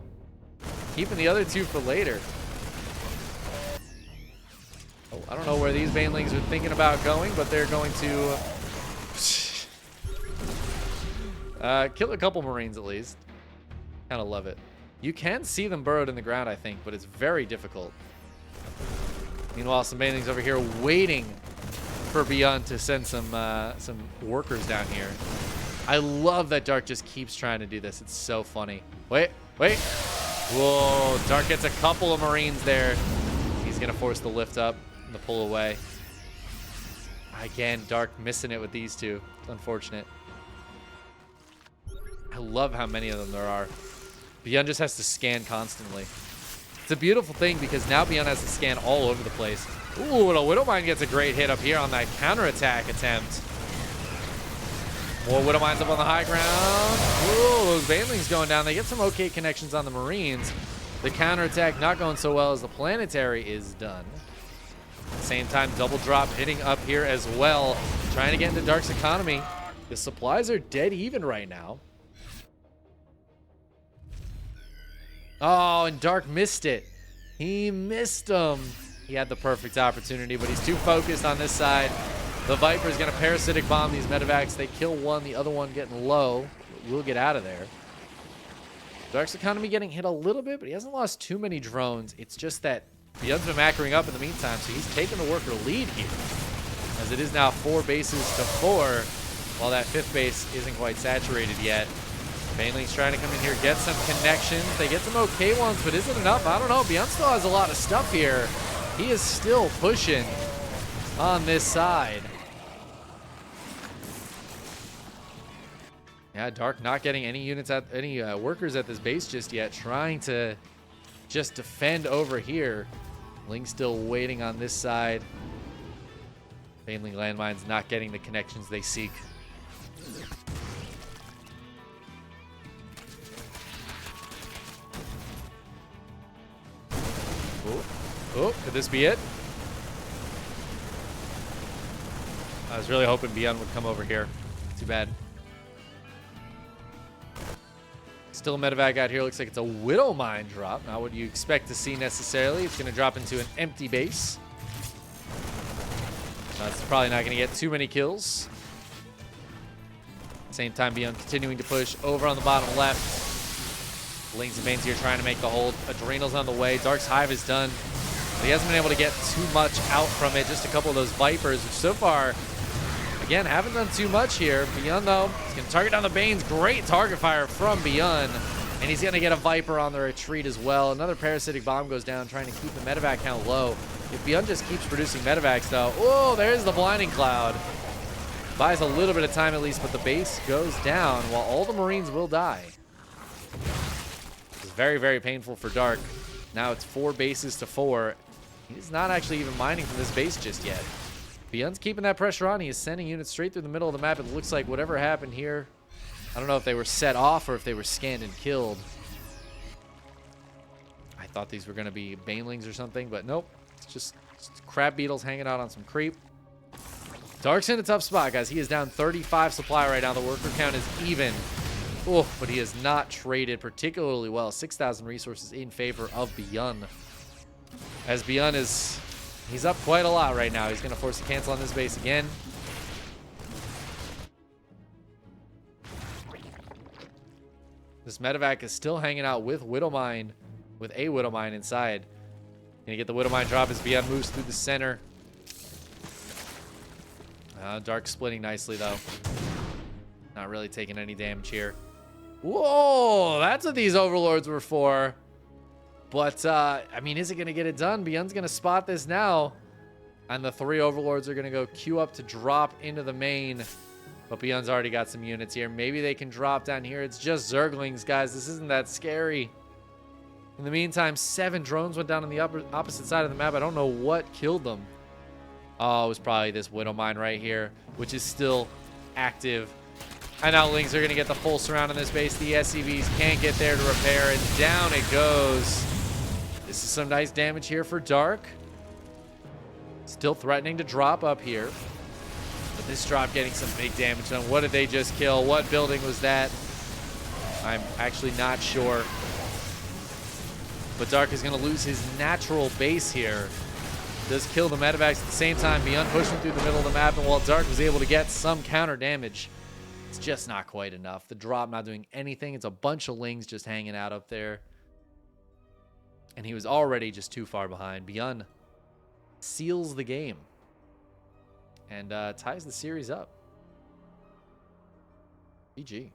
Keeping the other 2 for later. Oh, I don't know where these banelings are thinking about going, but they're going to kill a couple Marines at least. Kind of love it. You can see them burrowed in the ground, I think, but it's very difficult. Meanwhile, some banelings over here waiting for ByuN to send some workers down here. I love that Dark just keeps trying to do this. It's so funny. Wait. Whoa, Dark gets a couple of Marines there. He's going to force the lift up and the pull away. Again, Dark missing it with these 2. It's unfortunate. I love how many of them there are. ByuN just has to scan constantly. It's a beautiful thing because now ByuN has to scan all over the place. Ooh, and a Widowmine gets a great hit up here on that counterattack attempt. More Widowmines up on the high ground. Ooh, those banelings going down. They get some okay connections on the Marines. The counterattack not going so well as the planetary is done. At the same time, double drop hitting up here as well. Trying to get into Dark's economy. The supplies are dead even right now. Oh, and Dark missed it. He missed them. He had the perfect opportunity, but he's too focused on this side. The Viper's going to parasitic bomb these medevacs. They kill one, the other one getting low. We'll get out of there. Dark's economy getting hit a little bit, but he hasn't lost too many drones. It's just that ByuN's been macroing up in the meantime, so he's taking the worker lead here. As it is now 4 bases to 4, while that 5th base isn't quite saturated yet. Baneling's trying to come in here, get some connections. They get some okay ones, but is it enough? I don't know. ByuN still has a lot of stuff here. He is still pushing on this side. Yeah, Dark not getting any units at any workers at this base just yet. Trying to just defend over here. Link still waiting on this side. Baneling landmines not getting the connections they seek. Oh, could this be it? I was really hoping ByuN would come over here. Too bad. Still a medevac out here. Looks like it's a Widowmine drop. Not what you expect to see necessarily. It's going to drop into an empty base. That's probably not going to get too many kills. Same time, ByuN continuing to push over on the bottom left. Lings and Banes here trying to make the hold. Adrenal's on the way. Dark's Hive is done. But he hasn't been able to get too much out from it. Just a couple of those Vipers, which so far, again, haven't done too much here. ByuN, though, he's going to target down the Banes. Great target fire from ByuN. And he's going to get a Viper on the retreat as well. Another parasitic bomb goes down, trying to keep the medevac count low. If ByuN just keeps producing medevacs, though, oh, there's the blinding cloud. Buys a little bit of time at least, but the base goes down while all the Marines will die. It's very, very painful for Dark. Now it's 4 bases to 4. He's not actually even mining from this base just yet. ByuN's keeping that pressure on. He is sending units straight through the middle of the map. It looks like whatever happened here, I don't know if they were set off or if they were scanned and killed. I thought these were going to be banelings or something, but nope. It's just crab beetles hanging out on some creep. Dark's in a tough spot, guys. He is down 35 supply right now. The worker count is even. Oh, but he has not traded particularly well. 6,000 resources in favor of ByuN. As ByuN is, he's up quite a lot right now. He's going to force a cancel on this base again. This medevac is still hanging out with Widowmine, with a Widowmine inside. Gonna get the Widowmine drop as ByuN moves through the center. Dark splitting nicely though. Not really taking any damage here. Whoa, that's what these overlords were for. But I mean, is it gonna get it done? ByuN's gonna spot this now, and the 3 overlords are gonna go queue up to drop into the main. But ByuN's already got some units here. Maybe they can drop down here. It's just Zerglings, guys. This isn't that scary. In the meantime, 7 drones went down on the opposite side of the map. I don't know what killed them. Oh, it was probably this Widowmine right here, which is still active. And now Lings are going to get the full surround on this base. The SCVs can't get there to repair, and down it goes. This is some nice damage here for Dark. Still threatening to drop up here. But this drop getting some big damage on. What did they just kill? What building was that? I'm actually not sure. But Dark is going to lose his natural base here. Does kill the medevacs at the same time. ByuN pushing through the middle of the map. And while Dark was able to get some counter damage, it's just not quite enough. The drop not doing anything. It's a bunch of lings just hanging out up there. And he was already just too far behind. ByuN seals the game. And ties the series up. GG.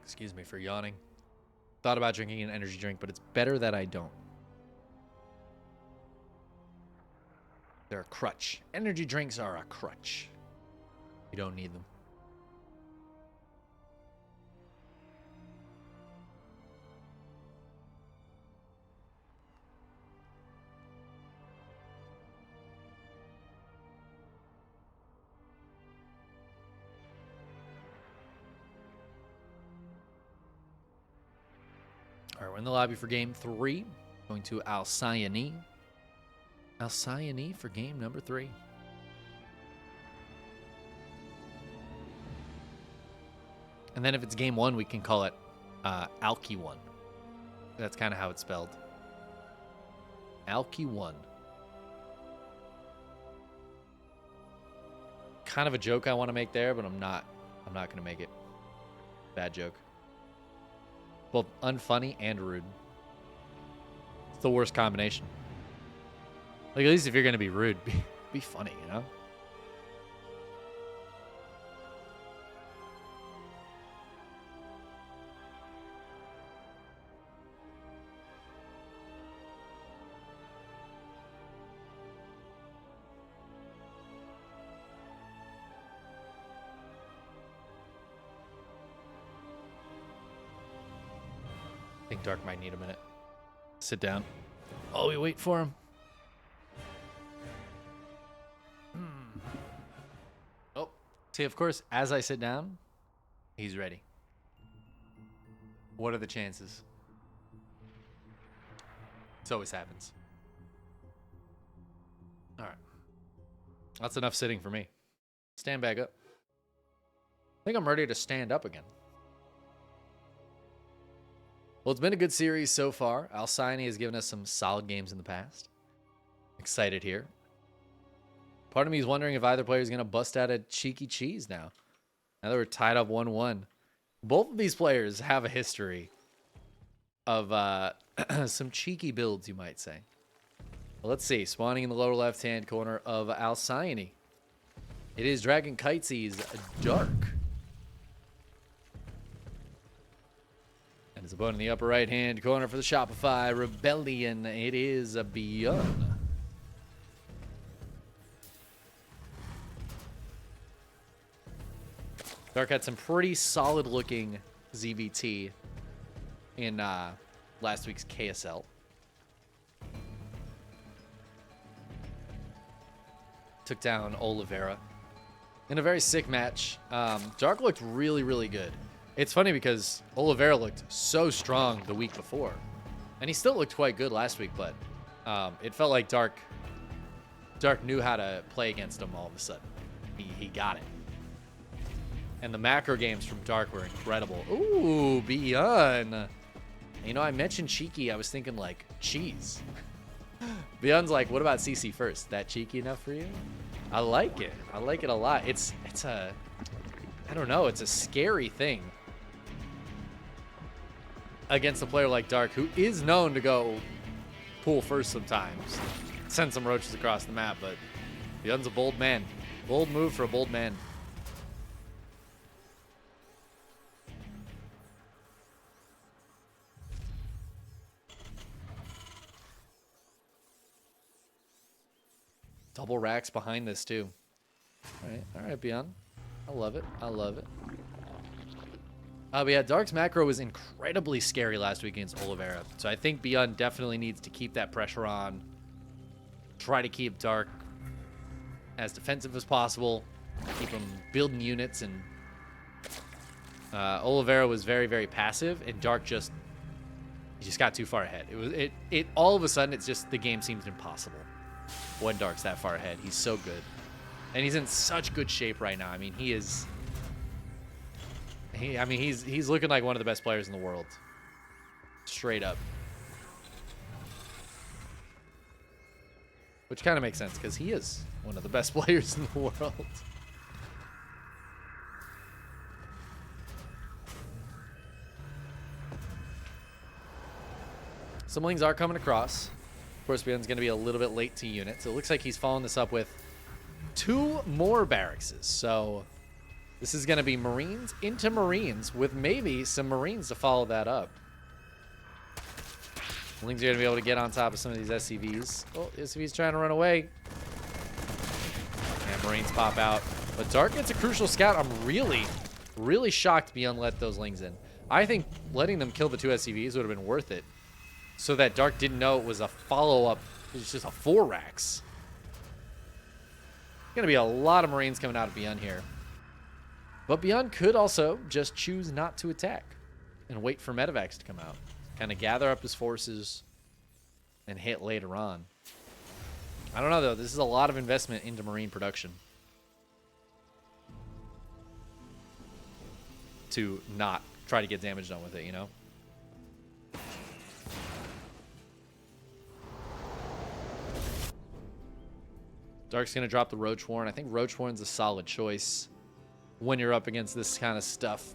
Excuse me for yawning. Thought about drinking an energy drink, but it's better that I don't. They're a crutch. Energy drinks are a crutch. You don't need them. All right, we're in the lobby for game 3. Going to Al-Sayani. Al-Sayani for game number 3. And then if it's game 1, we can call it Alki 1. That's kind of how it's spelled. Alki 1. Kind of a joke I want to make there, but I'm not going to make it. Bad joke. Both unfunny and rude. It's the worst combination. Like, at least if you're going to be rude, be funny, you know? I think Dark might need a minute. Sit down. Oh, we wait for him. Oh, see, of course, as I sit down, he's ready. What are the chances? This always happens. All right. That's enough sitting for me. Stand back up. I think I'm ready to stand up again. Well, it's been a good series so far. Al-Sayani has given us some solid games in the past. Excited here. Part of me is wondering if either player is going to bust out a cheeky cheese now. Now that we're tied up 1-1. Both of these players have a history of some cheeky builds, you might say. Well, let's see. Spawning in the lower left-hand corner of Al-Sayani. It is Dragon Kitesy's Dark. And his opponent in the upper right-hand corner for the Shopify Rebellion, it is a ByuN. Dark had some pretty solid-looking ZVT in last week's KSL. Took down Oliveira in a very sick match. Dark looked really, really good. It's funny because Oliveira looked so strong the week before. And he still looked quite good last week, but it felt like Dark knew how to play against him all of a sudden. He got it. And the macro games from Dark were incredible. Ooh, ByuN. You know, I mentioned cheeky. I was thinking, like, cheese. ByuN's like, what about CC first? That cheeky enough for you? I like it. I like it a lot. It's a, I don't know, it's a scary thing against a player like Dark, who is known to go pool first sometimes. Send some roaches across the map, but ByuN's a bold man. Bold move for a bold man. Double racks behind this too. All right, ByuN. I love it. I love it. But yeah, Dark's macro was incredibly scary last week against Oliveira. So I think ByuN definitely needs to keep that pressure on. Try to keep Dark as defensive as possible. Keep him building units. And Oliveira was very, very passive. And Dark he just got too far ahead. It all of a sudden, it's just the game seems impossible when Dark's that far ahead. He's so good. And he's in such good shape right now. I mean, he's looking like one of the best players in the world. Straight up. Which kind of makes sense because he is one of the best players in the world. Some lings are coming across. Of course, ByuN's going to be a little bit late to units. So it looks like he's following this up with 2 more barracks. So this is going to be Marines into Marines with maybe some Marines to follow that up. Lings are going to be able to get on top of some of these SCVs. Oh, SCV's trying to run away. And Marines pop out. But Dark gets a crucial scout. I'm really shocked ByuN let those Lings in. I think letting them kill the 2 SCVs would have been worth it. So that Dark didn't know it was a follow-up. It was just a 4 racks. Going to be a lot of Marines coming out of ByuN here. But ByuN could also just choose not to attack and wait for medevacs to come out. Kind of gather up his forces and hit later on. I don't know, though. This is a lot of investment into Marine production. To not try to get damage done with it, you know? Dark's going to drop the Roach Warren. I think Roach Warren's a solid choice when you're up against this kind of stuff.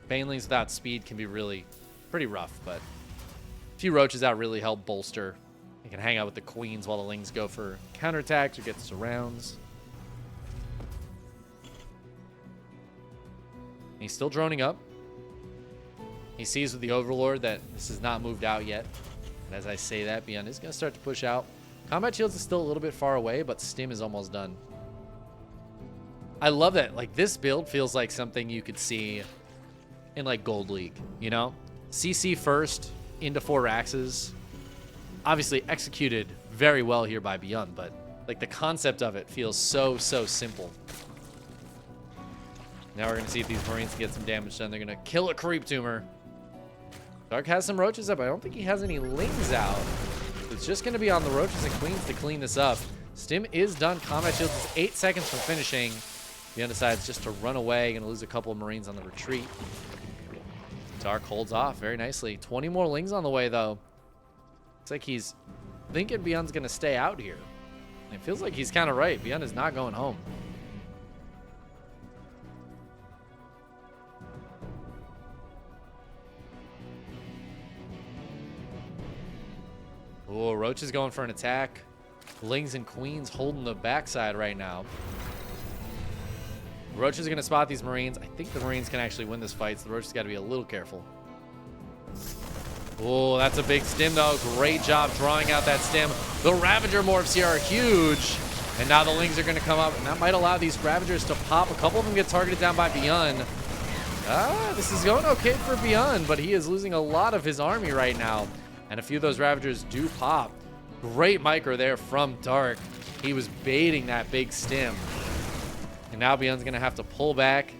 Banelings without speed can be really pretty rough, but a few Roaches out really help bolster. You can hang out with the Queens while the Lings go for counterattacks or get surrounds. He's still droning up. He sees with the Overlord that this has not moved out yet. And as I say that, ByuN is going to start to push out. Combat Shields is still a little bit far away, but Stim is almost done. I love that. Like, this build feels like something you could see in, like, Gold League, you know? CC first into 4 axes. Obviously executed very well here by ByuN, but, like, the concept of it feels so simple. Now we're going to see if these Marines can get some damage done. They're going to kill a Creep Tumor. Dark has some Roaches up. I don't think he has any Lings out. It's just going to be on the Roaches and Queens to clean this up. Stim is done. Combat Shields is 8 seconds from finishing. ByuN decides just to run away. Going to lose a couple of Marines on the retreat. Dark holds off very nicely. 20 more Lings on the way, though. Looks like he's thinking ByuN's going to stay out here. It feels like he's kind of right. ByuN is not going home. Oh, Roach is going for an attack. Lings and Queens holding the backside right now. Roach is going to spot these Marines. I think the Marines can actually win this fight, so the Roach has got to be a little careful. Oh, that's a big Stim, though. Great job drawing out that Stim. The Ravager morphs here are huge. And now the Lings are going to come up, and that might allow these Ravagers to pop. A couple of them get targeted down by ByuN. This is going okay for ByuN, but he is losing a lot of his army right now. And a few of those Ravagers do pop. Great micro there from Dark. He was baiting that big Stim. And now ByuN's going to have to pull back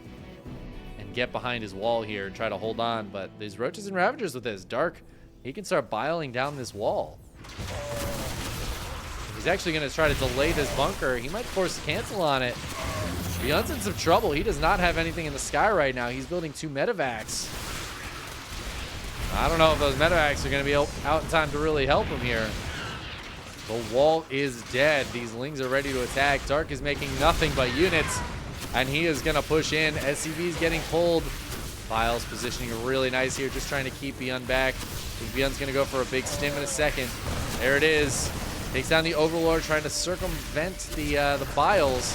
and get behind his wall here and try to hold on. But these Roaches and Ravagers with this. Dark, he can start biling down this wall. He's actually going to try to delay this bunker. He might force cancel on it. ByuN's in some trouble. He does not have anything in the sky right now. He's building 2 medevacs. I don't know if those medevacs are going to be out in time to really help him here. The wall is dead. These Lings are ready to attack. Dark is making nothing but units, and he is going to push in. SCV's getting pulled. Files positioning really nice here, just trying to keep ByuN back. ByuN's going to go for a big Stim in a second. There it is. Takes down the Overlord, trying to circumvent the Biles.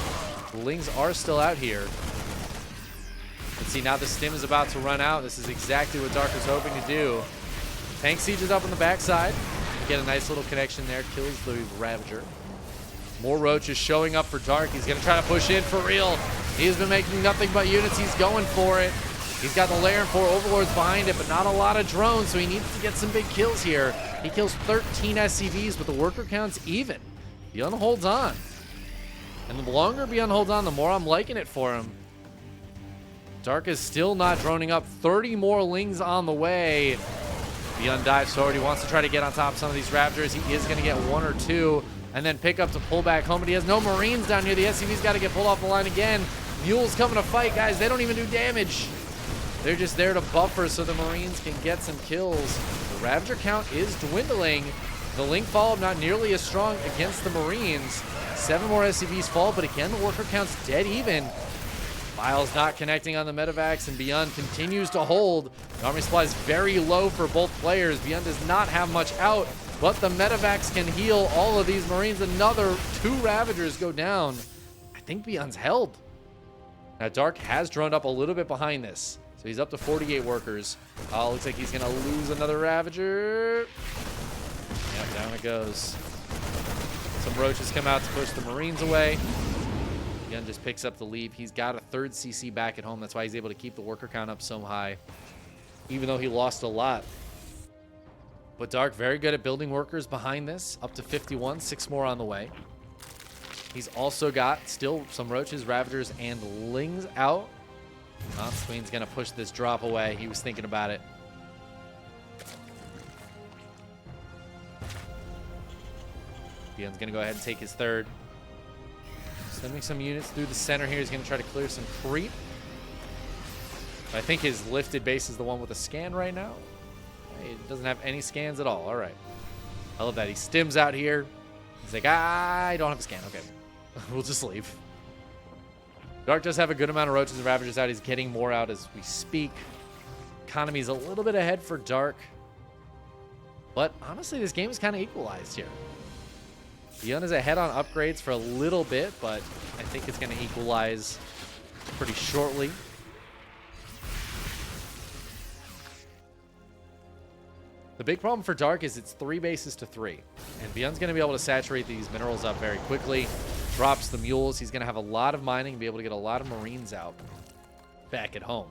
The Lings are still out here. Let's see, now the Stim is about to run out. This is exactly what Dark was hoping to do. Tank Siege is up on the backside. Get a nice little connection there. Kills the Ravager. More Roaches showing up for Dark. He's going to try to push in for real. He has been making nothing but units. He's going for it. He's got the layer and 4 overlords behind it, but not a lot of drones, so he needs to get some big kills here. He kills 13 SCVs, but the worker count's even. ByuN holds on. And the longer ByuN holds on, the more I'm liking it for him. Dark is still not droning up. 30 more Lings on the way. ByuN dives forward. He wants to try to get on top of some of these Raptors. He is going to get 1 or 2 and then pick up to pull back home, but he has no Marines down here. The SCV's got to get pulled off the line again. Mule's coming to fight, guys. They don't even do damage. They're just there to buffer so the Marines can get some kills. The Ravager count is dwindling. The Ling follow-up not nearly as strong against the Marines. 7 more SCVs fall, but again, the worker count's dead even. Miles not connecting on the medevacs, and ByuN continues to hold. The army supply is very low for both players. ByuN does not have much out, but the medevacs can heal all of these Marines. Another 2 Ravagers go down. I think ByuN's held. Now, Dark has droned up a little bit behind this, so he's up to 48 workers. Looks like he's going to lose another Ravager. Yep, down it goes. Some Roaches come out to push the Marines away. ByuN just picks up the lead. He's got a 3rd CC back at home. That's why he's able to keep the worker count up so high, even though he lost a lot. But Dark, very good at building workers behind this. Up to 51, 6 more on the way. He's also got still some Roaches, Ravagers, and Lings out. Queen's going to push this drop away. He was thinking about it. ByuN's going to go ahead and take his 3rd. Sending some units through the center here. He's going to try to clear some creep. I think his lifted base is the one with a scan right now. He doesn't have any scans at all. All right. I love that. He stims out here. He's like, I don't have a scan. Okay. We'll just leave. Dark does have a good amount of Roaches and Ravagers out. He's getting more out as we speak. Economy's a little bit ahead for Dark. But honestly, this game is kind of equalized here. ByuN is ahead on upgrades for a little bit, but I think it's going to equalize pretty shortly. The big problem for Dark is it's 3 bases to 3. And ByuN's going to be able to saturate these minerals up very quickly. Drops the mules. He's going to have a lot of mining and be able to get a lot of Marines out back at home.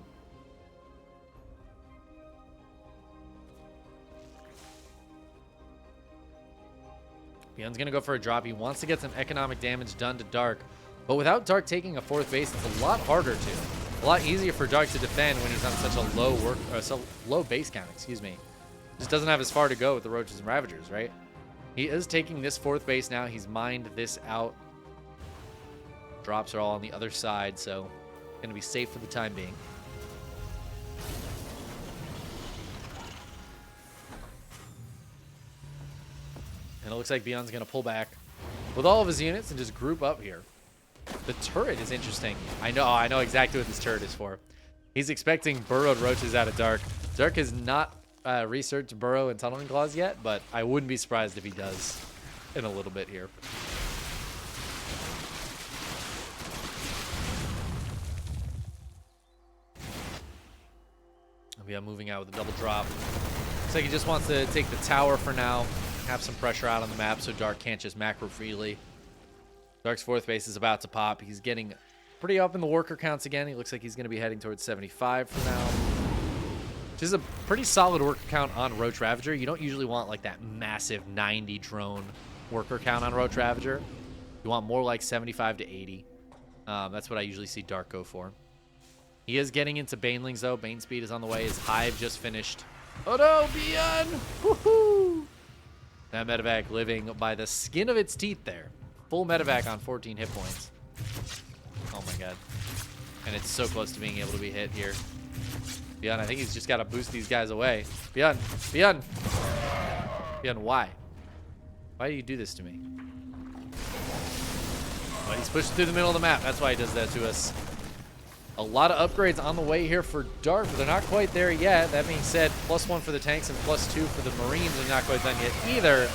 ByuN's going to go for a drop. He wants to get some economic damage done to Dark. But without Dark taking a 4th base, it's a lot harder to. A lot easier for Dark to defend when he's on such a low base count, excuse me. Just doesn't have as far to go with the Roaches and Ravagers, right? He is taking this 4th base now. He's mined this out. Drops are all on the other side, so going to be safe for the time being. And it looks like ByuN's going to pull back with all of his units and just group up here. The turret is interesting. I know exactly what this turret is for. He's expecting burrowed Roaches out of Dark. Dark has not researched burrow and tunneling claws yet, but I wouldn't be surprised if he does in a little bit here. ByuN moving out with a double drop. Looks like he just wants to take the tower for now. Have some pressure out on the map so Dark can't just macro freely. Dark's 4th base is about to pop. He's getting pretty up in the worker counts again. He looks like he's going to be heading towards 75 for now. Which is a pretty solid worker count on Roach Ravager. You don't usually want like that massive 90 drone worker count on Roach Ravager. You want more like 75 to 80. That's what I usually see Dark go for. He is getting into Banelings though. Bane speed is on the way. His hive just finished. Oh no, ByuN! Woohoo! That medevac living by the skin of its teeth there. Full medevac on 14 hit points. Oh my god. And it's so close to being able to be hit here. ByuN, I think he's just got to boost these guys away. ByuN! ByuN! ByuN, why? Why do you do this to me? Well, he's pushed through the middle of the map. That's why he does that to us. A lot of upgrades on the way here for Dark, but they're not quite there yet. That being said, +1 for the tanks and +2 for the Marines are not quite done yet either.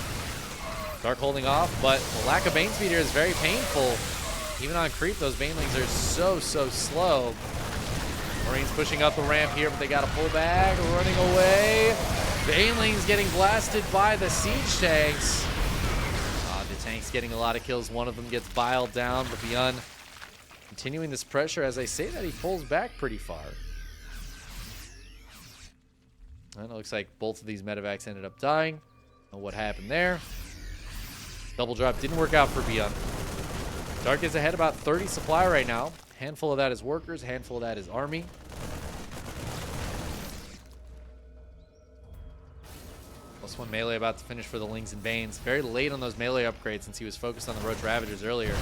Dark holding off, but the lack of Bane speed here is very painful. Even on creep, those Banelings are so slow. Marines pushing up the ramp here, but they got to pull back, running away. Banelings getting blasted by the siege tanks. The tanks getting a lot of kills. One of them gets biled down, but ByuN continuing this pressure. As I say that, he pulls back pretty far. And it looks like both of these medevacs ended up dying. And what happened there? Double drop didn't work out for ByuN. Dark is ahead about 30 supply right now. Handful of that is workers, handful of that is army. +1 melee about to finish for the Lings and Banes. Very late on those melee upgrades since he was focused on the Roach Ravagers earlier.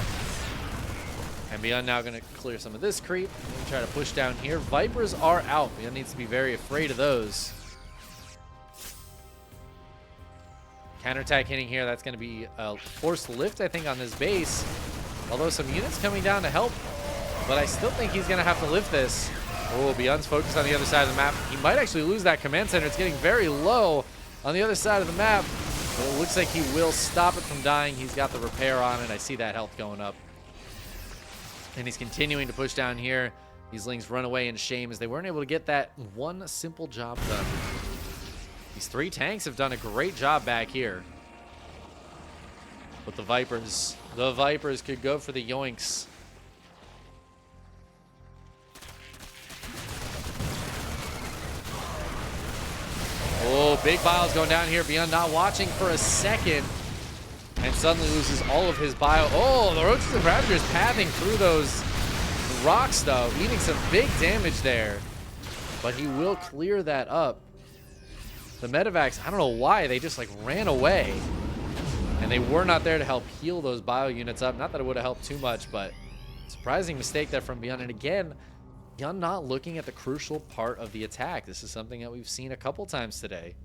And ByuN now going to clear some of this creep. Maybe try to push down here. Vipers are out. ByuN needs to be very afraid of those. Counterattack hitting here. That's going to be a forced lift, I think, on this base. Although some units coming down to help. But I still think he's going to have to lift this. Oh, ByuN's focused on the other side of the map. He might actually lose that command center. It's getting very low on the other side of the map. But it looks like he will stop it from dying. He's got the repair on it. I see that health going up. And he's continuing to push down here. These Lings run away in shame as they weren't able to get that one simple job done. These 3 tanks have done a great job back here. But the Vipers could go for the yoinks. Oh, big biles going down here. ByuN not watching for a second. And suddenly loses all of his bio. Oh, the Roaches and Ravagers pathing through those rocks, though. Eating some big damage there. But he will clear that up. The medevacs, I don't know why, they just like ran away. And they were not there to help heal those bio units up. Not that it would have helped too much, but surprising mistake there from ByuN. And again, ByuN not looking at the crucial part of the attack. This is something that we've seen a couple times today.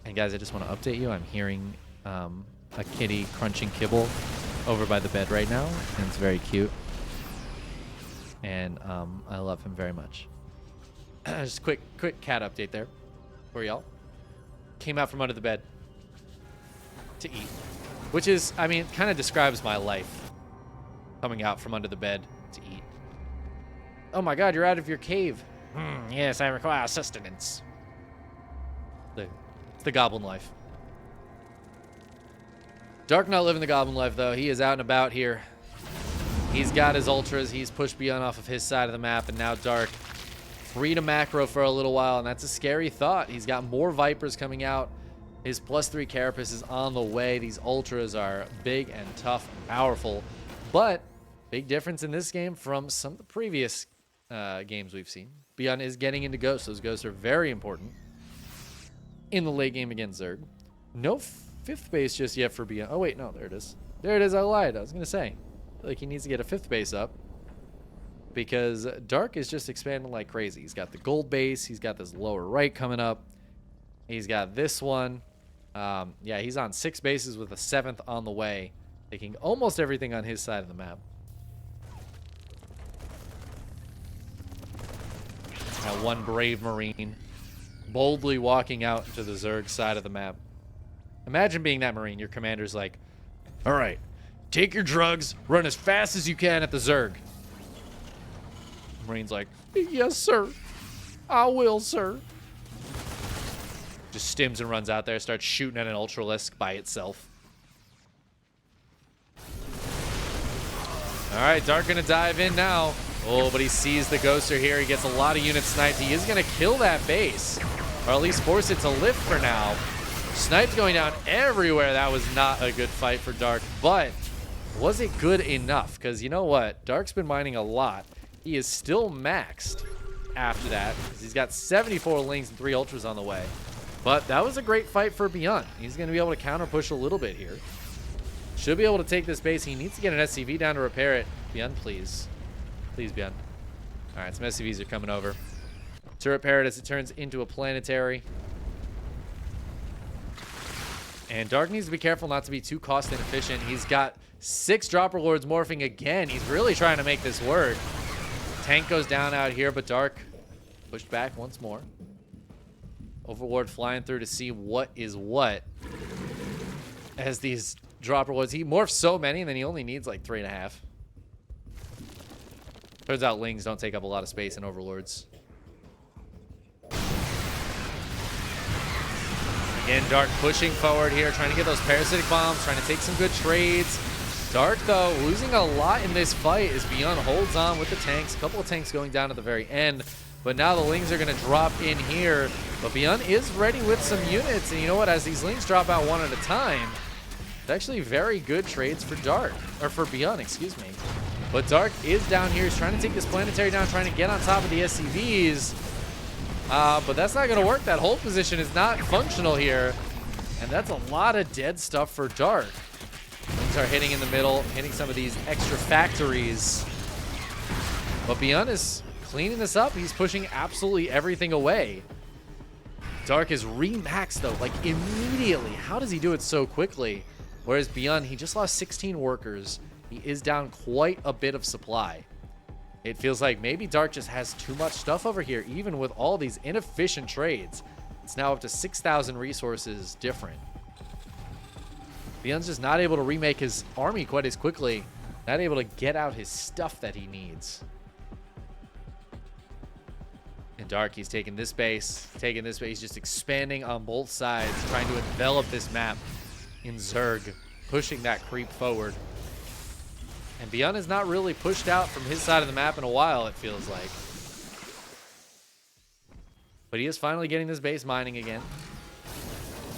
And guys, I just want to update you. I'm hearing a kitty crunching kibble over by the bed right now, and it's very cute. And I love him very much. Just quick cat update there for y'all. Came out from under the bed to eat, which is, I mean, it kind of describes my life. Coming out from under the bed to eat. Oh my God, you're out of your cave. Yes, I require sustenance. The goblin life. Dark not living the goblin life, though. He is out and about here. He's got his ultras. He's pushed ByuN off of his side of the map, and now Dark free to macro for a little while, and that's a scary thought. He's got more Vipers coming out. His +3 Carapace is on the way. These ultras are big and tough and powerful, but big difference in this game from some of the previous games we've seen. ByuN is getting into ghosts. Those ghosts are very important in the late game against Zerg. No 5th base just yet for ByuN. Oh, wait, no, there it is. There it is, I lied. I was going to say, I feel like he needs to get a 5th base up because Dark is just expanding like crazy. He's got the gold base. He's got this lower right coming up. He's got this one. Yeah, he's on 6 bases with a 7th on the way, taking almost everything on his side of the map. Now one brave Marine boldly walking out to the Zerg side of the map. Imagine being that Marine. Your commander's like, all right, take your drugs, run as fast as you can at the Zerg. The Marine's like, yes, sir. I will, sir. Just stims and runs out there, starts shooting at an Ultralisk by itself. All right, Dark gonna dive in now. Oh, but he sees the Ghoster here. He gets a lot of units sniped. He is gonna kill that base, or at least force it to lift for now. Snipes going down everywhere. That was not a good fight for Dark, but was it good enough? Because you know what? Dark's been mining a lot. He is still maxed after that. He's got 74 Lings and 3 Ultras on the way. But that was a great fight for ByuN. He's going to be able to counter push a little bit here. Should be able to take this base. He needs to get an SCV down to repair it. ByuN, please. Please, ByuN. All right, some SCVs are coming over to repair it as it turns into a planetary. And Dark needs to be careful not to be too cost inefficient. He's got 6 Dropper Lords morphing again. He's really trying to make this work. Tank goes down out here, but Dark pushed back once more. Overlord flying through to see what is what. As these Dropper Lords, he morphs so many, and then he only needs like 3.5. Turns out Lings don't take up a lot of space in Overlords. Again, Dark pushing forward here, trying to get those parasitic bombs, trying to take some good trades. Dark, though, losing a lot in this fight as ByuN holds on with the tanks. A couple of tanks going down at the very end. But now the Lings are going to drop in here. But ByuN is ready with some units. And you know what? As these Lings drop out one at a time, it's actually very good trades for Dark. Or for ByuN, excuse me. But Dark is down here. He's trying to take this planetary down, trying to get on top of the SCVs. But that's not going to work. That hold position is not functional here. And that's a lot of dead stuff for Dark. Lings are hitting in the middle, hitting some of these extra factories. But ByuN is cleaning this up. He's pushing absolutely everything away. Dark is re-maxed though, like immediately. How does he do it so quickly? Whereas ByuN, he just lost 16 workers. He is down quite a bit of supply. It feels like maybe Dark just has too much stuff over here, even with all these inefficient trades. It's now up to 6,000 resources different. ByuN's just not able to remake his army quite as quickly. Not able to get out his stuff that he needs. And Dark, he's taking this base, He's just expanding on both sides, trying to envelop this map in Zerg, pushing that creep forward. And ByuN is not really pushed out from his side of the map in a while, it feels like. But he is finally getting this base mining again.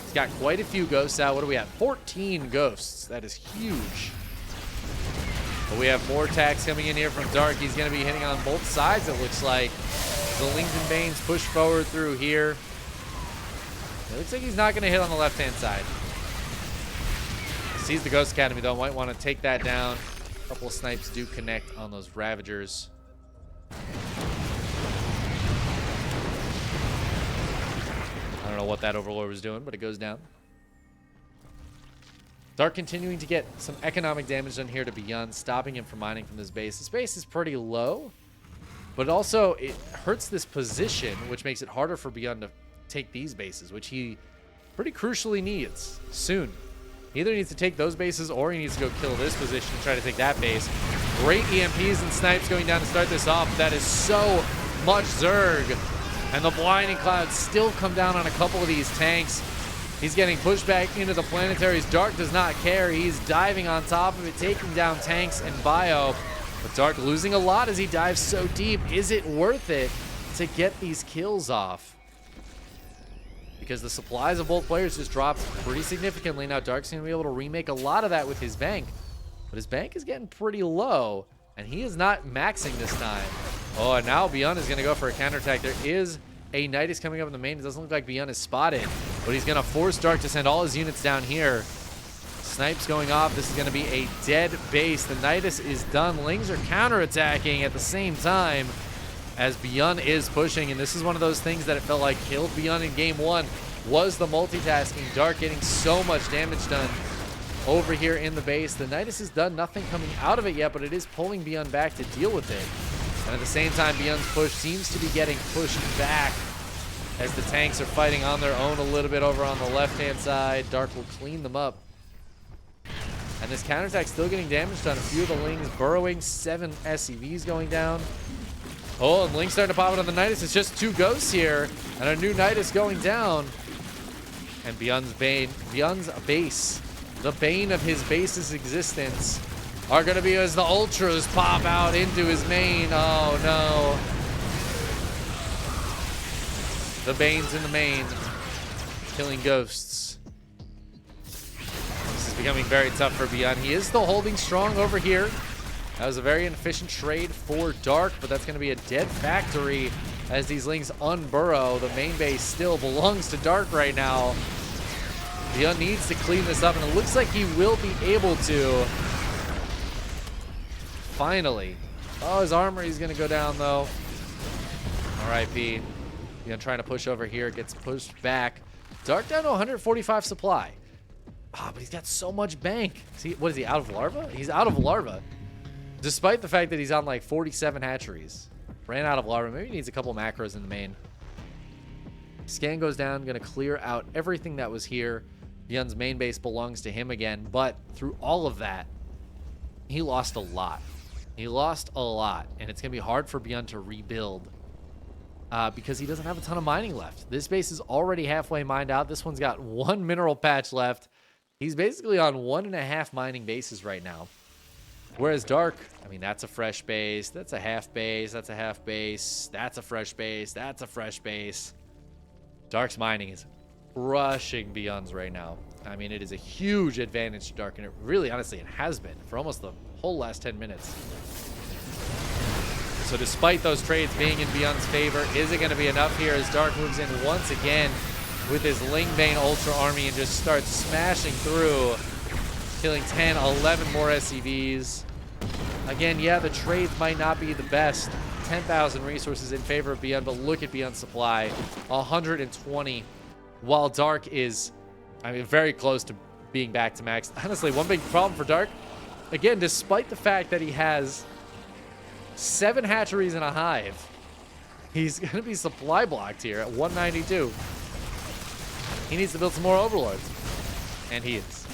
He's got quite a few ghosts out. What do we have? 14 ghosts. That is huge. But we have more attacks coming in here from Dark. He's going to be hitting on both sides, it looks like. The Lings and Banes push forward through here. It looks like he's not going to hit on the left-hand side. He sees the Ghost Academy, though. Might want to take that down. A couple of snipes do connect on those Ravagers. I don't know what that Overlord was doing, but it goes down. Dark continuing to get some economic damage done here to ByuN, stopping him from mining from this base. This base is pretty low, but also it hurts this position, which makes it harder for ByuN to take these bases, which he pretty crucially needs soon. He either needs to take those bases or he needs to go kill this position and try to take that base. Great EMPs and snipes going down to start this off. That is so much Zerg. And the blinding clouds still come down on a couple of these tanks. He's getting pushed back into the planetaries. Dark does not care. He's diving on top of it, taking down tanks and bio. But Dark losing a lot as he dives so deep. Is it worth it to get these kills off? Because the supplies of both players just dropped pretty significantly. Now Dark's going to be able to remake a lot of that with his bank. But his bank is getting pretty low. And he is not maxing this time. Oh, and now ByuN is going to go for a counterattack. There is a nydus coming up in the main. It doesn't look like ByuN is spotted. But he's going to force Dark to send all his units down here. Snipes going off. This is going to be a dead base. The nydus is done. Lings are counterattacking at the same time as ByuN is pushing. And this is one of those things that it felt like killed ByuN in game one, was the multitasking. Dark getting so much damage done over here in the base. The nydus is done. Nothing coming out of it yet, but it is pulling ByuN back to deal with it. And at the same time, ByuN's push seems to be getting pushed back as the tanks are fighting on their own a little bit over on the left-hand side. Dark will clean them up. And this counterattack still getting damage done. A few of the Lings burrowing, 7 SCVs going down. Oh, and Lings starting to pop it on the nydus. It's just 2 ghosts here, and a new nydus going down. And ByuN's base, the bane of his base's existence, are going to be as the ultras pop out into his main. Oh no. The bane's in the main, killing ghosts. This is becoming very tough for ByuN. He is still holding strong over here. That was a very inefficient trade for Dark, but that's going to be a dead factory as these Lings unburrow. The main base still belongs to Dark right now. ByuN needs to clean this up, and it looks like he will be able to. Finally. Oh, his armor is going to go down, though. RIP. ByuN trying to push over here. Gets pushed back. Dark down to 145 supply. Ah, but he's got so much bank. See, what is he, out of larva? He's out of larva. Despite the fact that he's on like 47 hatcheries. Ran out of larva. Maybe he needs a couple macros in the main. Scan goes down. Going to clear out everything that was here. ByuN's main base belongs to him again. But through all of that, he lost a lot. He lost a lot. And it's going to be hard for ByuN to rebuild. Because he doesn't have a ton of mining left. This base is already halfway mined out. This one's got 1 mineral patch left. He's basically on 1.5 mining bases right now. Whereas Dark, I mean, that's a fresh base. That's a half base. That's a half base. That's a fresh base. That's a fresh base. Dark's mining is crushing ByuN's right now. I mean, it is a huge advantage to Dark, and it really, honestly, it has been for almost the whole last 10 minutes. So despite those trades being in ByuN's favor, is it going to be enough here as Dark moves in once again with his Lingbane Ultra Army and just starts smashing through, killing 10, 11 more SCVs. Again, yeah, the trades might not be the best. 10,000 resources in favor of ByuN, but look at ByuN's supply. 120, while Dark is, I mean, very close to being back to max. Honestly, one big problem for Dark, again, despite the fact that he has 7 hatcheries and a hive, he's going to be supply blocked here at 192. He needs to build some more overlords, and he is.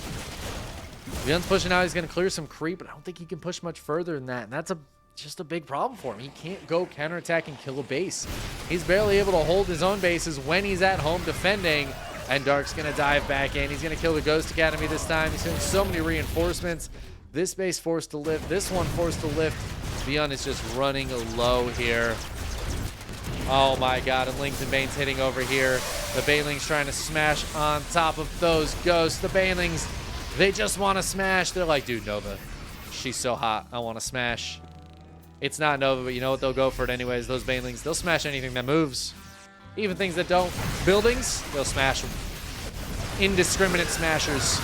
ByuN's pushing out. He's going to clear some creep, but I don't think he can push much further than that, and that's just a big problem for him. He can't go counterattack and kill a base. He's barely able to hold his own bases when he's at home defending, and Dark's going to dive back in. He's going to kill the Ghost Academy this time. He's doing so many reinforcements. This base forced to lift. This one forced to lift. ByuN is just running low here. Oh my god, and Lings and Bane's hitting over here. The Banelings trying to smash on top of those ghosts. The Banelings, they just want to smash. They're like, dude, Nova, she's so hot. I want to smash. It's not Nova, but you know what? They'll go for it anyways. Those Banelings, they'll smash anything that moves. Even things that don't. Buildings, they'll smash them. Indiscriminate smashers.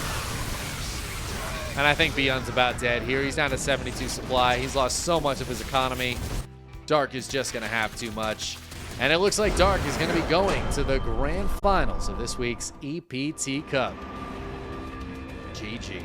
And I think ByuN's about dead here. He's down to 72 supply. He's lost so much of his economy. Dark is just going to have too much. And it looks like Dark is going to be going to the grand finals of this week's EPT Cup. GG.